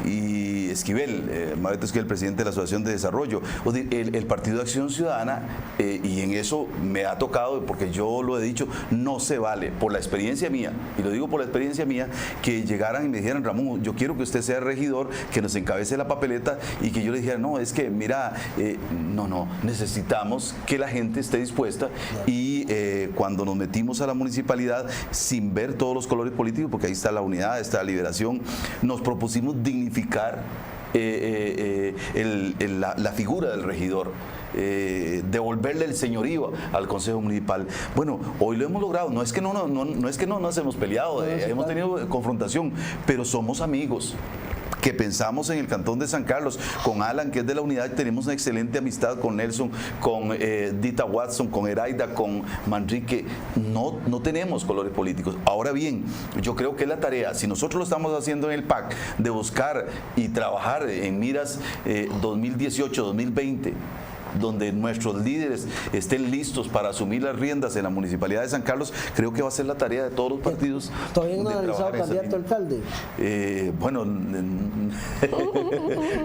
Y Esquivel, Mabeto Esquivel, presidente de la Asociación de Desarrollo, el Partido de Acción Ciudadana, y en eso me ha tocado, porque yo lo he dicho, no se vale, por la experiencia mía, y lo digo por la experiencia mía, que llegaran y me dijeran, Ramón, yo quiero que usted sea regidor, que nos encabece la papeleta, y que yo le dijera, no, es que mira, no, necesitamos que la gente esté dispuesta, y cuando nos metimos a la municipalidad, sin ver todos los colores políticos, porque ahí está la unidad, está la liberación, nos propusimos dignificar la figura del regidor, devolverle el señorío al Consejo Municipal. Bueno, hoy lo hemos logrado. No es que no nos hemos peleado, hemos tenido confrontación, pero somos amigos. que pensamos en el Cantón de San Carlos, con Alan, que es de la unidad, tenemos una excelente amistad con Nelson, con Dita Watson, con Eraida, con Manrique. No tenemos colores políticos. Ahora bien, yo creo que es la tarea, si nosotros lo estamos haciendo en el PAC, de buscar y trabajar en miras 2018-2020, donde nuestros líderes estén listos para asumir las riendas en la Municipalidad de San Carlos, creo que va a ser la tarea de todos los partidos. ¿Todavía no ha analizado candidato a alcalde? Bueno,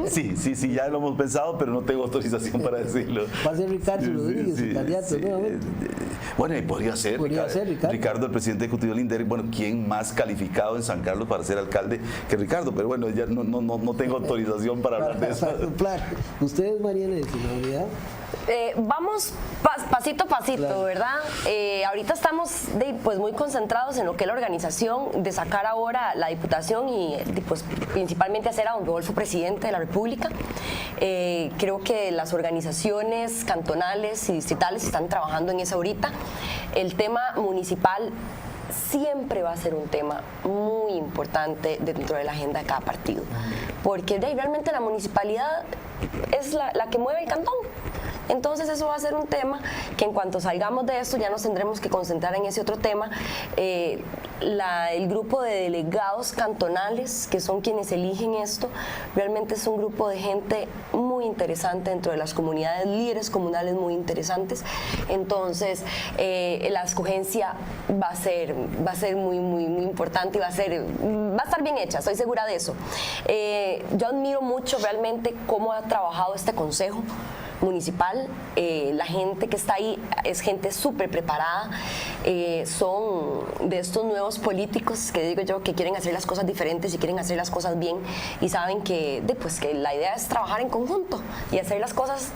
sí, ya lo hemos pensado, pero no tengo autorización para decirlo. Va a ser Ricardo Rodríguez, el candidato nuevamente. Bueno, y podría ser Ricardo, el presidente ejecutivo del INDEREC. Bueno, ¿quién más calificado en San Carlos para ser alcalde que Ricardo? Pero bueno, ya no tengo autorización para hablar de eso. ¿Ustedes, Mariana, de la unidad? Vamos pasito a pasito, claro. ¿Verdad? Ahorita estamos pues muy concentrados en lo que es la organización de sacar ahora la diputación y pues principalmente hacer a don Rodolfo presidente de la República. Creo que las organizaciones cantonales y distritales están trabajando en eso ahorita. El tema municipal siempre va a ser un tema muy importante dentro de la agenda de cada partido, porque realmente la municipalidad es la que mueve el cantón. Entonces eso va a ser un tema que en cuanto salgamos de esto ya nos tendremos que concentrar en ese otro tema. El grupo de delegados cantonales, que son quienes eligen esto, realmente es un grupo de gente muy interesante dentro de las comunidades, líderes comunales muy interesantes. Entonces la escogencia va a ser muy importante y va a estar bien hecha, estoy segura de eso. Yo admiro mucho realmente cómo ha trabajado este consejo municipal. La gente que está ahí es gente súper preparada, son de estos nuevos políticos que digo yo que quieren hacer las cosas diferentes y quieren hacer las cosas bien y saben que la idea es trabajar en conjunto y hacer las cosas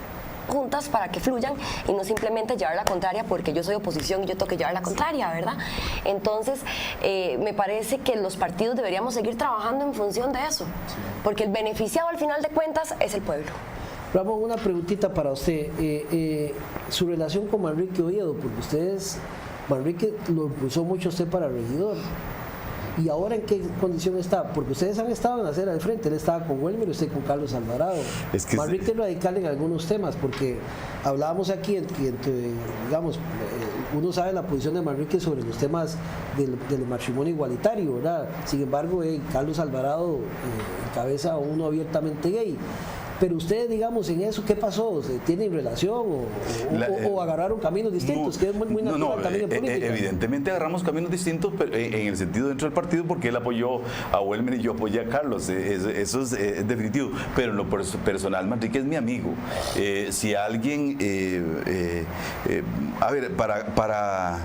juntas para que fluyan y no simplemente llevar la contraria porque yo soy oposición y yo tengo que llevar la contraria, ¿verdad? Entonces me parece que los partidos deberíamos seguir trabajando en función de eso, porque el beneficiado al final de cuentas es el pueblo. Ramón, una preguntita para usted. Su relación con Manrique Oviedo, porque Manrique lo impulsó mucho usted para regidor. ¿Y ahora en qué condición está? Porque ustedes han estado en la acera del frente, él estaba con Welmer y usted con Carlos Alvarado. Manrique es radical en algunos temas, porque hablábamos aquí, digamos, uno sabe la posición de Manrique sobre los temas del matrimonio igualitario, ¿verdad? Sin embargo, Carlos Alvarado encabeza uno abiertamente gay. Pero ustedes, digamos, en eso, ¿qué pasó? ¿Tienen relación o agarraron caminos distintos? Que es muy natural también en política. Evidentemente agarramos caminos distintos, pero en el sentido dentro del partido, porque él apoyó a Welmer y yo apoyé a Carlos. Eso es definitivo. Pero en lo personal, Manrique es mi amigo. Si alguien... a ver, para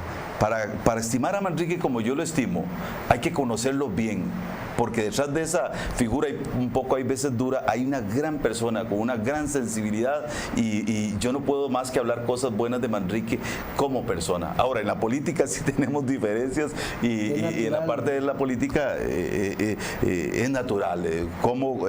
estimar a Manrique como yo lo estimo, hay que conocerlo bien. Porque detrás de esa figura, un poco hay veces dura, hay una gran persona con una gran sensibilidad y yo no puedo más que hablar cosas buenas de Manrique como persona. Ahora, en la política sí tenemos diferencias y en la parte de la política es natural. ¿Cómo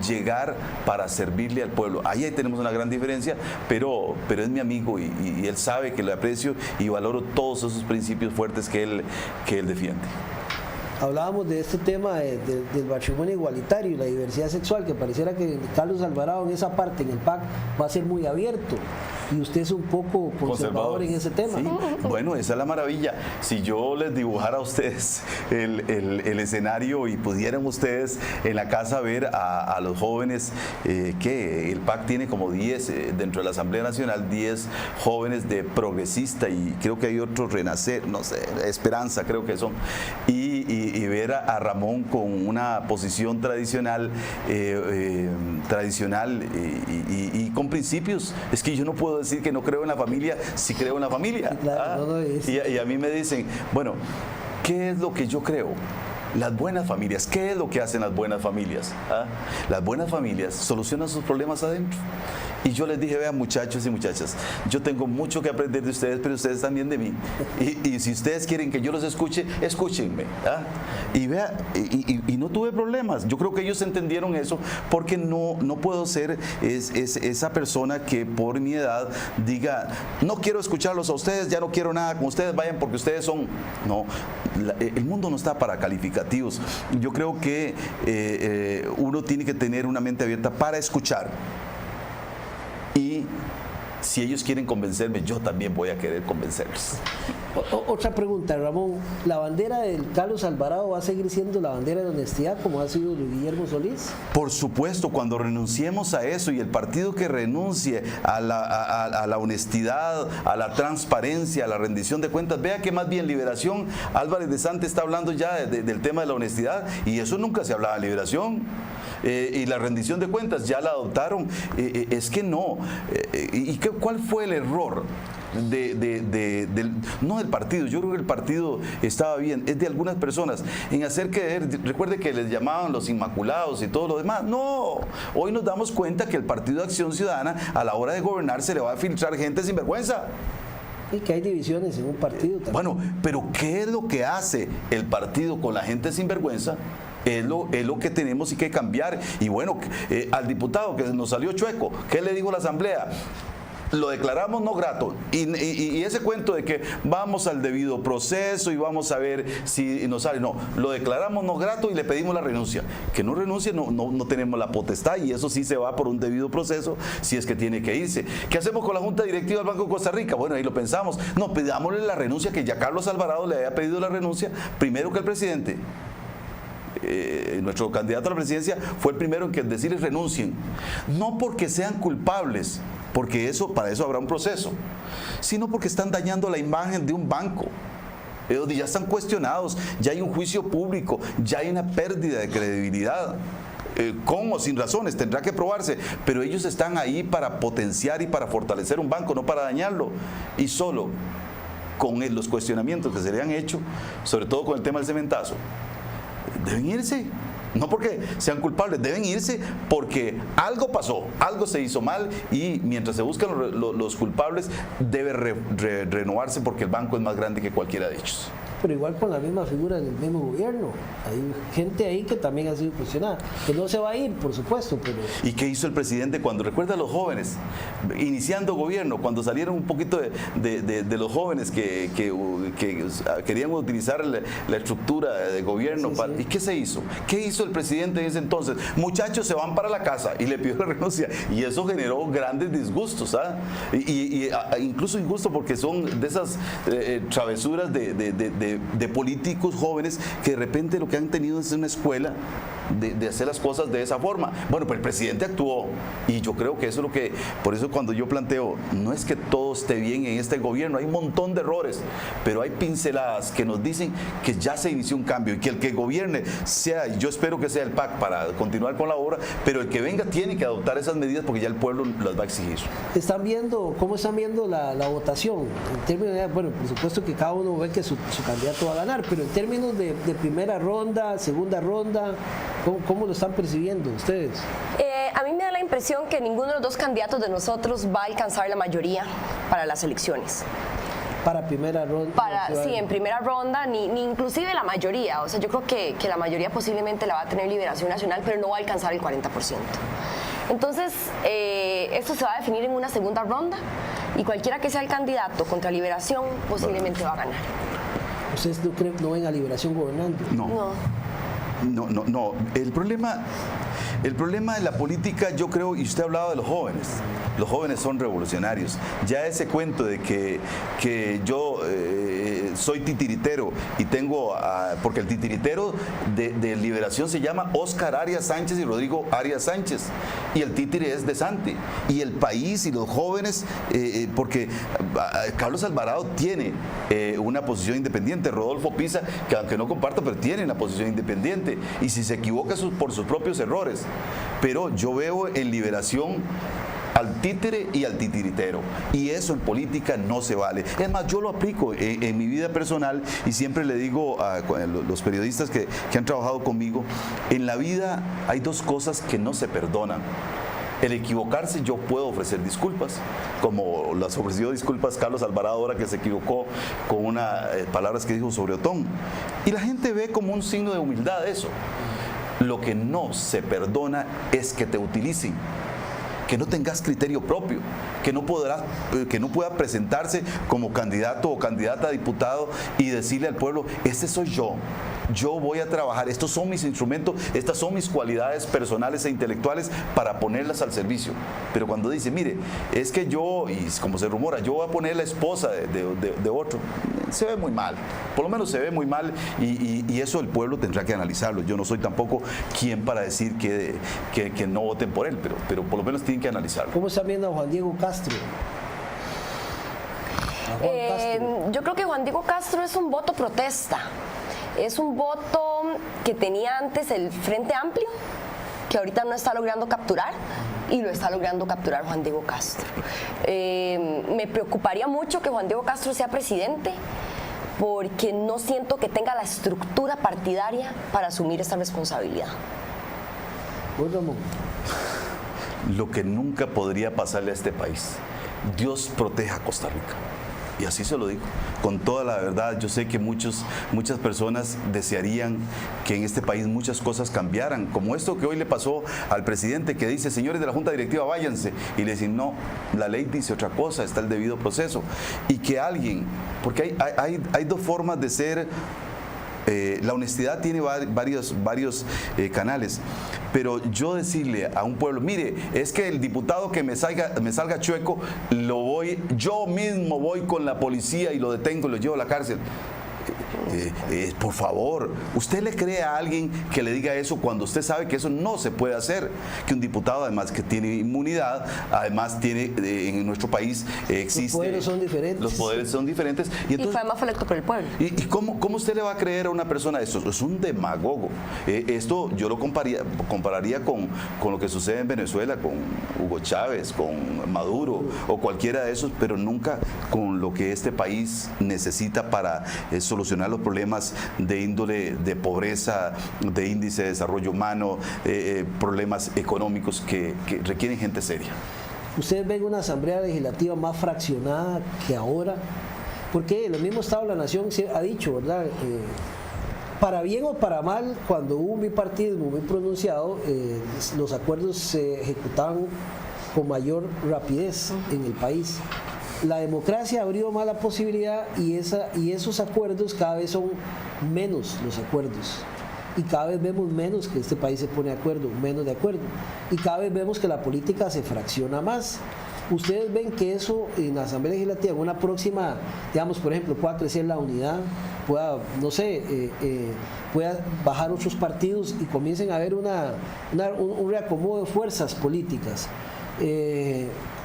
llegar para servirle al pueblo? Ahí tenemos una gran diferencia, pero es mi amigo y él sabe que lo aprecio y valoro todos esos principios fuertes que él defiende. Hablábamos de este tema del matrimonio igualitario y la diversidad sexual, que pareciera que Carlos Alvarado en esa parte, en el PAC, va a ser muy abierto. Y usted es un poco conservador en ese tema. Sí. Bueno, esa es la maravilla. Si yo les dibujara a ustedes el escenario y pudieran ustedes en la casa ver a los jóvenes, que el PAC tiene como 10, dentro de la Asamblea Nacional, 10 jóvenes de progresista y creo que hay otros Renacer, no sé, Esperanza creo que son. Y ver a Ramón con una posición tradicional y con principios. Es que yo no puedo decir que no creo en la familia si creo en la familia. Claro, y a mí me dicen, bueno, ¿qué es lo que yo creo? Las buenas familias, ¿qué es lo que hacen las buenas familias? Las buenas familias solucionan sus problemas adentro. Y yo les dije, vean, muchachos y muchachas, yo tengo mucho que aprender de ustedes, pero ustedes también de mí. Y si ustedes quieren que yo los escuche, escúchenme. Y vea, y no tuve problemas. Yo creo que ellos entendieron eso, porque no puedo ser esa persona que por mi edad diga, no quiero escucharlos a ustedes, ya no quiero nada con ustedes, vayan porque ustedes son... No, el mundo no está para calificativos. Yo creo que uno tiene que tener una mente abierta para escuchar. Y si ellos quieren convencerme, yo también voy a querer convencerlos. Otra pregunta, Ramón. ¿La bandera del Carlos Alvarado va a seguir siendo la bandera de honestidad como ha sido de Guillermo Solís? Por supuesto, cuando renunciemos a eso y el partido que renuncie a la honestidad, a la transparencia, a la rendición de cuentas, vea que más bien Liberación, Álvarez de Santa está hablando ya del tema de la honestidad, y eso nunca se hablaba en Liberación. Y la rendición de cuentas ya la adoptaron. Es que no. ¿Cuál fue el error? No del partido, yo creo que el partido estaba bien, es de algunas personas en hacer creer, recuerde que les llamaban los inmaculados y todo lo demás. No, hoy nos damos cuenta que el Partido de Acción Ciudadana a la hora de gobernar se le va a filtrar gente sin vergüenza. Y que hay divisiones en un partido también. Bueno, pero ¿qué es lo que hace el partido con la gente sin vergüenza? Es lo que tenemos y que cambiar. Y bueno, al diputado que nos salió chueco, ¿qué le dijo la asamblea? Lo declaramos no grato, y ese cuento de que vamos al debido proceso y vamos a ver si nos sale, no, lo declaramos no grato y le pedimos la renuncia. Que no renuncie, no tenemos la potestad, y eso sí se va por un debido proceso si es que tiene que irse. ¿Qué hacemos con la Junta Directiva del Banco de Costa Rica? Bueno, ahí lo pensamos, no, pidámosle la renuncia, que ya Carlos Alvarado le había pedido la renuncia primero que el presidente. Nuestro candidato a la presidencia fue el primero en que decirles renuncien, no porque sean culpables, porque para eso habrá un proceso, sino porque están dañando la imagen de un banco. Ellos ya están cuestionados, ya hay un juicio público, ya hay una pérdida de credibilidad. Con o sin razones, tendrá que probarse, pero ellos están ahí para potenciar y para fortalecer un banco, no para dañarlo. Y solo con los cuestionamientos que se le han hecho, sobre todo con el tema del cementazo, deben irse. No porque sean culpables, deben irse porque algo pasó, algo se hizo mal, y mientras se buscan los culpables debe renovarse, porque el banco es más grande que cualquiera de ellos. Pero igual con la misma figura del mismo gobierno, hay gente ahí que también ha sido cuestionada, que no se va a ir, por supuesto, pero... ¿Y qué hizo el presidente cuando, recuerda a los jóvenes, iniciando gobierno, cuando salieron un poquito de los jóvenes que querían utilizar la estructura de gobierno? Sí. ¿Y qué se hizo? ¿Qué hizo el presidente en ese entonces? Muchachos, se van para la casa, y le pidió la renuncia, y eso generó grandes disgustos, ¿ah? Incluso injusto, porque son de esas travesuras de políticos jóvenes que de repente lo que han tenido es una escuela de hacer las cosas de esa forma. Bueno, pues el presidente actuó, y yo creo que eso es lo que, por eso cuando yo planteo, no es que todo esté bien en este gobierno, hay un montón de errores, pero hay pinceladas que nos dicen que ya se inició un cambio, y que el que gobierne sea, y yo espero que sea el PAC para continuar con la obra, pero el que venga tiene que adoptar esas medidas, porque ya el pueblo las va a exigir. ¿Cómo están viendo la votación? En términos de, bueno, por supuesto que cada uno ve que su candidato va a ganar, pero en términos de primera ronda, segunda ronda, ¿cómo lo están percibiendo ustedes? A mí me da la impresión que ninguno de los dos candidatos de nosotros va a alcanzar la mayoría para las elecciones. Para primera ronda. Sí, en primera ronda, ni inclusive la mayoría. O sea, yo creo que la mayoría posiblemente la va a tener Liberación Nacional, pero no va a alcanzar el 40%. Entonces, esto se va a definir en una segunda ronda, y cualquiera que sea el candidato contra Liberación posiblemente va a ganar. ¿Ustedes no ven a Liberación gobernando? No. El problema de la política, yo creo, y usted ha hablado de los jóvenes son revolucionarios. Ya ese cuento de que yo soy titiritero y tengo, porque el titiritero de Liberación se llama Óscar Arias Sánchez y Rodrigo Arias Sánchez, y el títire es de Santi, y el país y los jóvenes, porque Carlos Alvarado tiene una posición independiente, Rodolfo Pisa, que aunque no comparto, pero tiene una posición independiente, y si se equivoca por sus propios errores. Pero yo veo en Liberación al títere y al titiritero, y eso en política no se vale. Es más, yo lo aplico en mi vida personal, y siempre le digo a los periodistas que han trabajado conmigo, en la vida hay dos cosas que no se perdonan. El equivocarse, yo puedo ofrecer disculpas, como las ofreció disculpas Carlos Alvarado ahora que se equivocó con unas palabras que dijo sobre Otón, y la gente ve como un signo de humildad eso. Lo que no se perdona es que te utilicen. que no tengas criterio propio, que no pueda presentarse como candidato o candidata a diputado y decirle al pueblo, este soy yo voy a trabajar, estos son mis instrumentos, estas son mis cualidades personales e intelectuales para ponerlas al servicio. Pero cuando dice, mire, es que yo, y como se rumora, yo voy a poner la esposa de otro, se ve muy mal, por lo menos se ve muy mal, y eso el pueblo tendrá que analizarlo. Yo no soy tampoco quien para decir que no voten por él, pero por lo menos tienen que analizarlo. ¿Cómo está viendo a Juan Diego Castro? Yo creo que Juan Diego Castro es un voto protesta. Es un voto que tenía antes el Frente Amplio, que ahorita no está logrando capturar, y lo está logrando capturar Juan Diego Castro. Me preocuparía mucho que Juan Diego Castro sea presidente, porque no siento que tenga la estructura partidaria para asumir esta responsabilidad. Lo que nunca podría pasarle a este país, Dios proteja a Costa Rica. Y así se lo digo, con toda la verdad. Yo sé que muchas personas desearían que en este país muchas cosas cambiaran, como esto que hoy le pasó al presidente, que dice, señores de la Junta Directiva, váyanse. Y le dicen, no, la ley dice otra cosa, está el debido proceso. Y que alguien, porque hay dos formas de ser. La honestidad tiene varios canales, pero yo decirle a un pueblo, mire, es que el diputado que me salga chueco, yo mismo voy con la policía y lo detengo y lo llevo a la cárcel. Por favor, ¿usted le cree a alguien que le diga eso cuando usted sabe que eso no se puede hacer? Que un diputado, además que tiene inmunidad, además tiene, en nuestro país existe... Los poderes son diferentes. Los poderes son diferentes. Y fue además electo por el pueblo. ¿Y cómo usted le va a creer a una persona esto? Es un demagogo. Esto yo lo compararía con lo que sucede en Venezuela, con Hugo Chávez, con Maduro o cualquiera de esos, pero nunca con lo que este país necesita para solucionar los problemas de índole de pobreza, de índice de desarrollo humano, problemas económicos que requieren gente seria. ¿Ustedes ven una asamblea legislativa más fraccionada que ahora? Porque el mismo Estado de la Nación ha dicho, ¿verdad? Para bien o para mal, cuando hubo un bipartidismo muy pronunciado, los acuerdos se ejecutaban con mayor rapidez en el país. La democracia abrió más la posibilidad y esos acuerdos cada vez son menos los acuerdos. Y cada vez vemos menos que este país se pone de acuerdo, menos de acuerdo. Y cada vez vemos que la política se fracciona más. ¿Ustedes ven que eso en la Asamblea Legislativa, en una próxima, digamos, por ejemplo, pueda crecer la unidad, pueda, no sé, pueda bajar otros partidos y comiencen a haber un reacomodo de fuerzas políticas?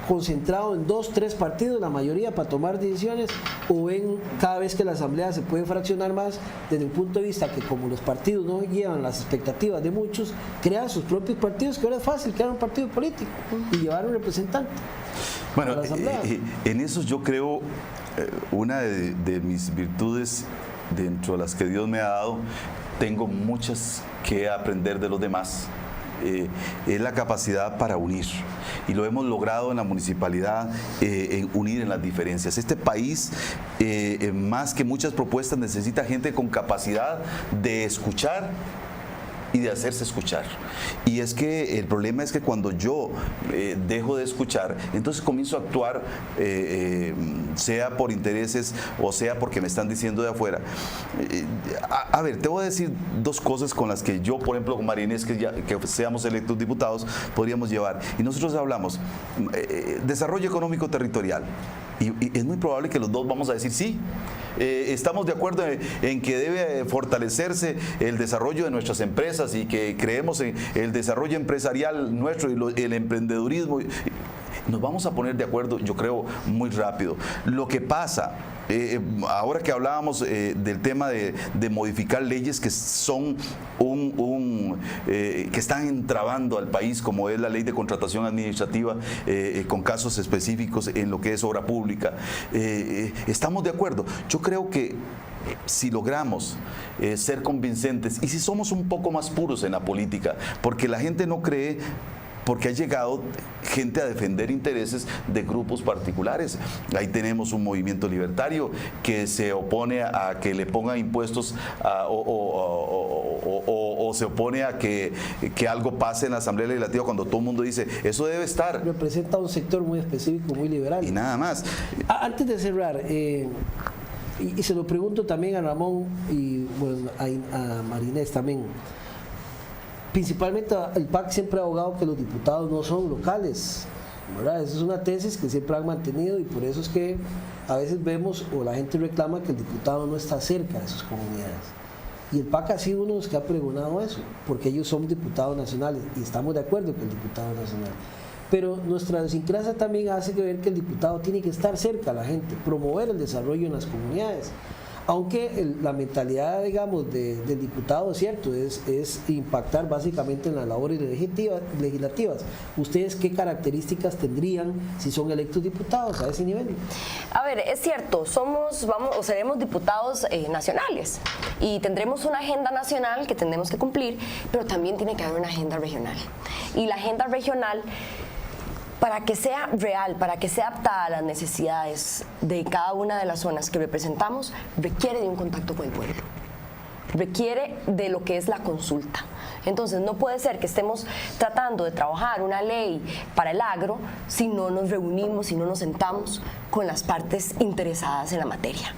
Concentrado en 2, 3 partidos, la mayoría, para tomar decisiones, o ven cada vez que la asamblea se puede fraccionar más desde el punto de vista que como los partidos no llevan las expectativas de muchos, crean sus propios partidos, que ahora es fácil crear un partido político y llevar un representante. Bueno, en eso yo creo, una de mis virtudes dentro de las que Dios me ha dado, tengo muchas que aprender de los demás. Es la capacidad para unir, y lo hemos logrado en la municipalidad, en unir en las diferencias. Este país, más que muchas propuestas, necesita gente con capacidad de escuchar y de hacerse escuchar. Y es que el problema es que cuando yo dejo de escuchar, entonces comienzo a actuar, sea por intereses o sea porque me están diciendo de afuera. A ver, te voy a decir dos cosas con las que yo, por ejemplo, con María Inés, que seamos electos diputados, podríamos llevar. Y nosotros hablamos desarrollo económico territorial. Y es muy probable que los dos vamos a decir sí. Estamos de acuerdo en que debe fortalecerse el desarrollo de nuestras empresas y que creemos en el desarrollo empresarial nuestro y el emprendedurismo. Nos vamos a poner de acuerdo, yo creo, muy rápido. Lo que pasa, ahora que hablábamos del tema de modificar leyes que son que están entrabando al país, como es la ley de contratación administrativa, con casos específicos en lo que es obra pública, estamos de acuerdo. Yo creo que si logramos ser convincentes y si somos un poco más puros en la política, porque la gente no cree, porque ha llegado gente a defender intereses de grupos particulares. Ahí tenemos un movimiento libertario que se opone a que le pongan impuestos o se opone a que algo pase en la Asamblea Legislativa cuando todo el mundo dice, eso debe estar. Representa un sector muy específico, muy liberal. Y nada más. Antes de cerrar, y se lo pregunto también a Ramón y bueno, a Marinés también. Principalmente el PAC siempre ha abogado que los diputados no son locales, ¿verdad? Esa es una tesis que siempre han mantenido y por eso es que a veces vemos o la gente reclama que el diputado no está cerca de sus comunidades. Y el PAC ha sido uno de los que ha pregonado eso, porque ellos son diputados nacionales y estamos de acuerdo con el diputado nacional. Pero nuestra idiosincrasia también hace que ver que el diputado tiene que estar cerca a la gente, promover el desarrollo en las comunidades. Aunque la mentalidad, digamos, del diputado, es cierto, es impactar básicamente en las labores legislativas. ¿Ustedes qué características tendrían si son electos diputados a ese nivel? A ver, es cierto, seremos diputados nacionales y tendremos una agenda nacional que tendremos que cumplir, pero también tiene que haber una agenda regional. Y la agenda regional, para que sea real, para que sea adaptada a las necesidades de cada una de las zonas que representamos, requiere de un contacto con el pueblo, requiere de lo que es la consulta. Entonces no puede ser que estemos tratando de trabajar una ley para el agro si no nos reunimos, si no nos sentamos con las partes interesadas en la materia.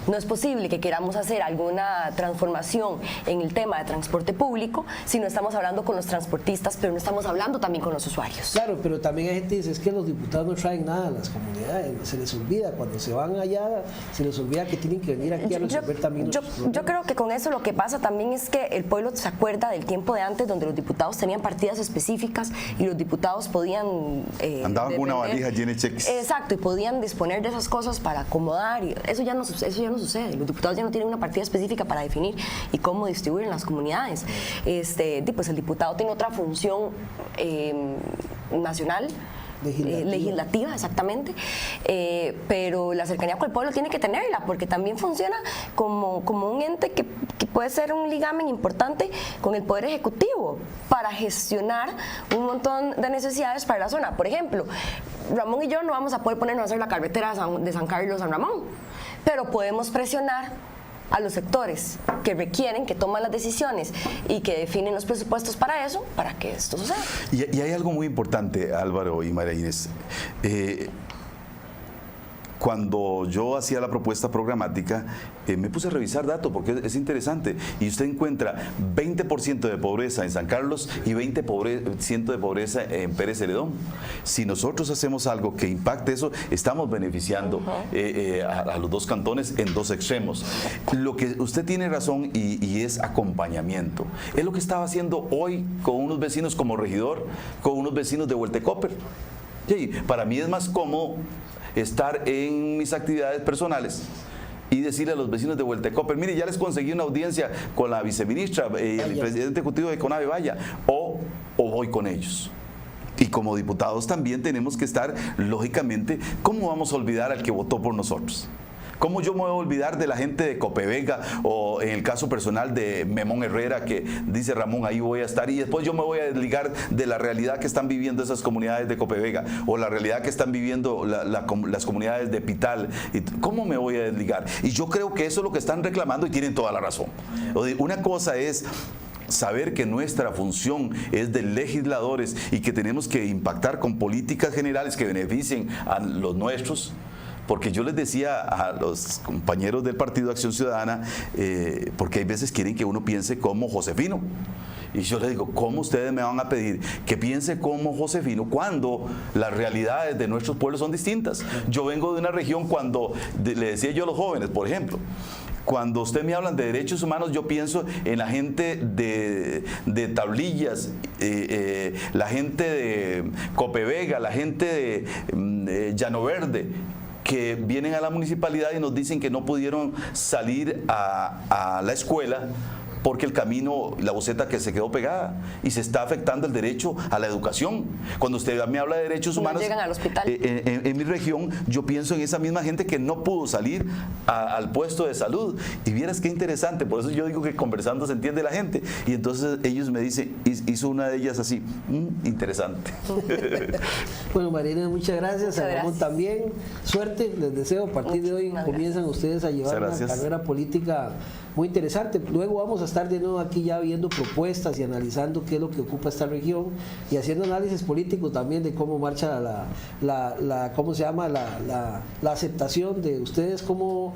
No es posible que queramos hacer alguna transformación en el tema de transporte público si no estamos hablando con los transportistas, pero no estamos hablando también con los usuarios. Claro, pero también hay gente que dice, es que los diputados no traen nada a las comunidades, se les olvida, cuando se van allá, se les olvida que tienen que venir aquí a resolver también los problemas. Yo creo que con eso lo que pasa también es que el pueblo se acuerda del tiempo de antes, donde los diputados tenían partidas específicas y los diputados podían... andaban con una valija llena de cheques. Exacto, y podían disponer de esas cosas para acomodar, y eso ya no sucede. Los diputados ya no tienen una partida específica para definir y cómo distribuir en las comunidades. Pues el diputado tiene otra función nacional, legislativa, exactamente, pero la cercanía con el pueblo tiene que tenerla, porque también funciona como un ente que puede ser un ligamen importante con el Poder Ejecutivo para gestionar un montón de necesidades para la zona. Por ejemplo, Ramón y yo no vamos a poder ponernos a hacer la carretera de San Carlos a San Ramón, pero podemos presionar a los sectores que requieren, que toman las decisiones y que definen los presupuestos para eso, para que esto suceda. Y hay algo muy importante, Álvaro y María Inés. Cuando yo hacía la propuesta programática, me puse a revisar datos porque es interesante. Y usted encuentra 20% de pobreza en San Carlos y 20% de pobreza en Pérez Celedón. Si nosotros hacemos algo que impacte eso, estamos beneficiando a los dos cantones en dos extremos. Lo que usted tiene razón y es acompañamiento. Es lo que estaba haciendo hoy con unos vecinos como regidor, con unos vecinos de Hueltecoper. Sí, para mí es más cómodo estar en mis actividades personales y decirle a los vecinos de Hueltecoper, mire, ya les conseguí una audiencia con la viceministra, el presidente ejecutivo de CONAVE, vaya, o voy con ellos. Y como diputados también tenemos que estar, lógicamente, ¿cómo vamos a olvidar al que votó por nosotros? ¿Cómo yo me voy a olvidar de la gente de Copevega o en el caso personal de Memón Herrera que dice Ramón, ahí voy a estar y después yo me voy a desligar de la realidad que están viviendo esas comunidades de Copevega o la realidad que están viviendo las comunidades de Pital? ¿Cómo me voy a desligar? Y yo creo que eso es lo que están reclamando y tienen toda la razón. Una cosa es saber que nuestra función es de legisladores y que tenemos que impactar con políticas generales que beneficien a los nuestros. Porque yo les decía a los compañeros del Partido Acción Ciudadana, porque hay veces quieren que uno piense como Josefino. Y yo les digo, ¿cómo ustedes me van a pedir que piense como Josefino cuando las realidades de nuestros pueblos son distintas? Yo vengo de una región le decía yo a los jóvenes, por ejemplo, cuando usted me hablan de derechos humanos, yo pienso en la gente de Tablillas, la gente de Copevega, la gente de Llano Verde, que vienen a la municipalidad y nos dicen que no pudieron salir a la escuela porque el camino, la boceta que se quedó pegada y se está afectando el derecho a la educación. Cuando usted me habla de derechos humanos, llegan al hospital. En mi región, yo pienso en esa misma gente que no pudo salir al puesto de salud. Y vieras qué interesante, por eso yo digo que conversando se entiende la gente. Y entonces ellos me dicen, hizo una de ellas así, interesante. Bueno, Marina, muchas gracias. A Ramón también. Suerte, les deseo. A partir de hoy comienzan ustedes a llevar una carrera política muy interesante. Luego vamos a estar de nuevo aquí ya viendo propuestas y analizando qué es lo que ocupa esta región y haciendo análisis político también de cómo marcha ¿cómo se llama? La aceptación de ustedes como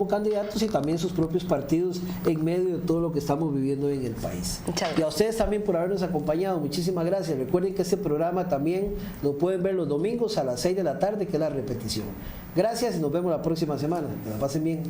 candidatos y también sus propios partidos en medio de todo lo que estamos viviendo en el país. Y a ustedes también por habernos acompañado, muchísimas gracias. Recuerden que este programa también lo pueden ver los domingos a las 6 de la tarde, que es la repetición. Gracias y nos vemos la próxima semana. Que la pasen bien.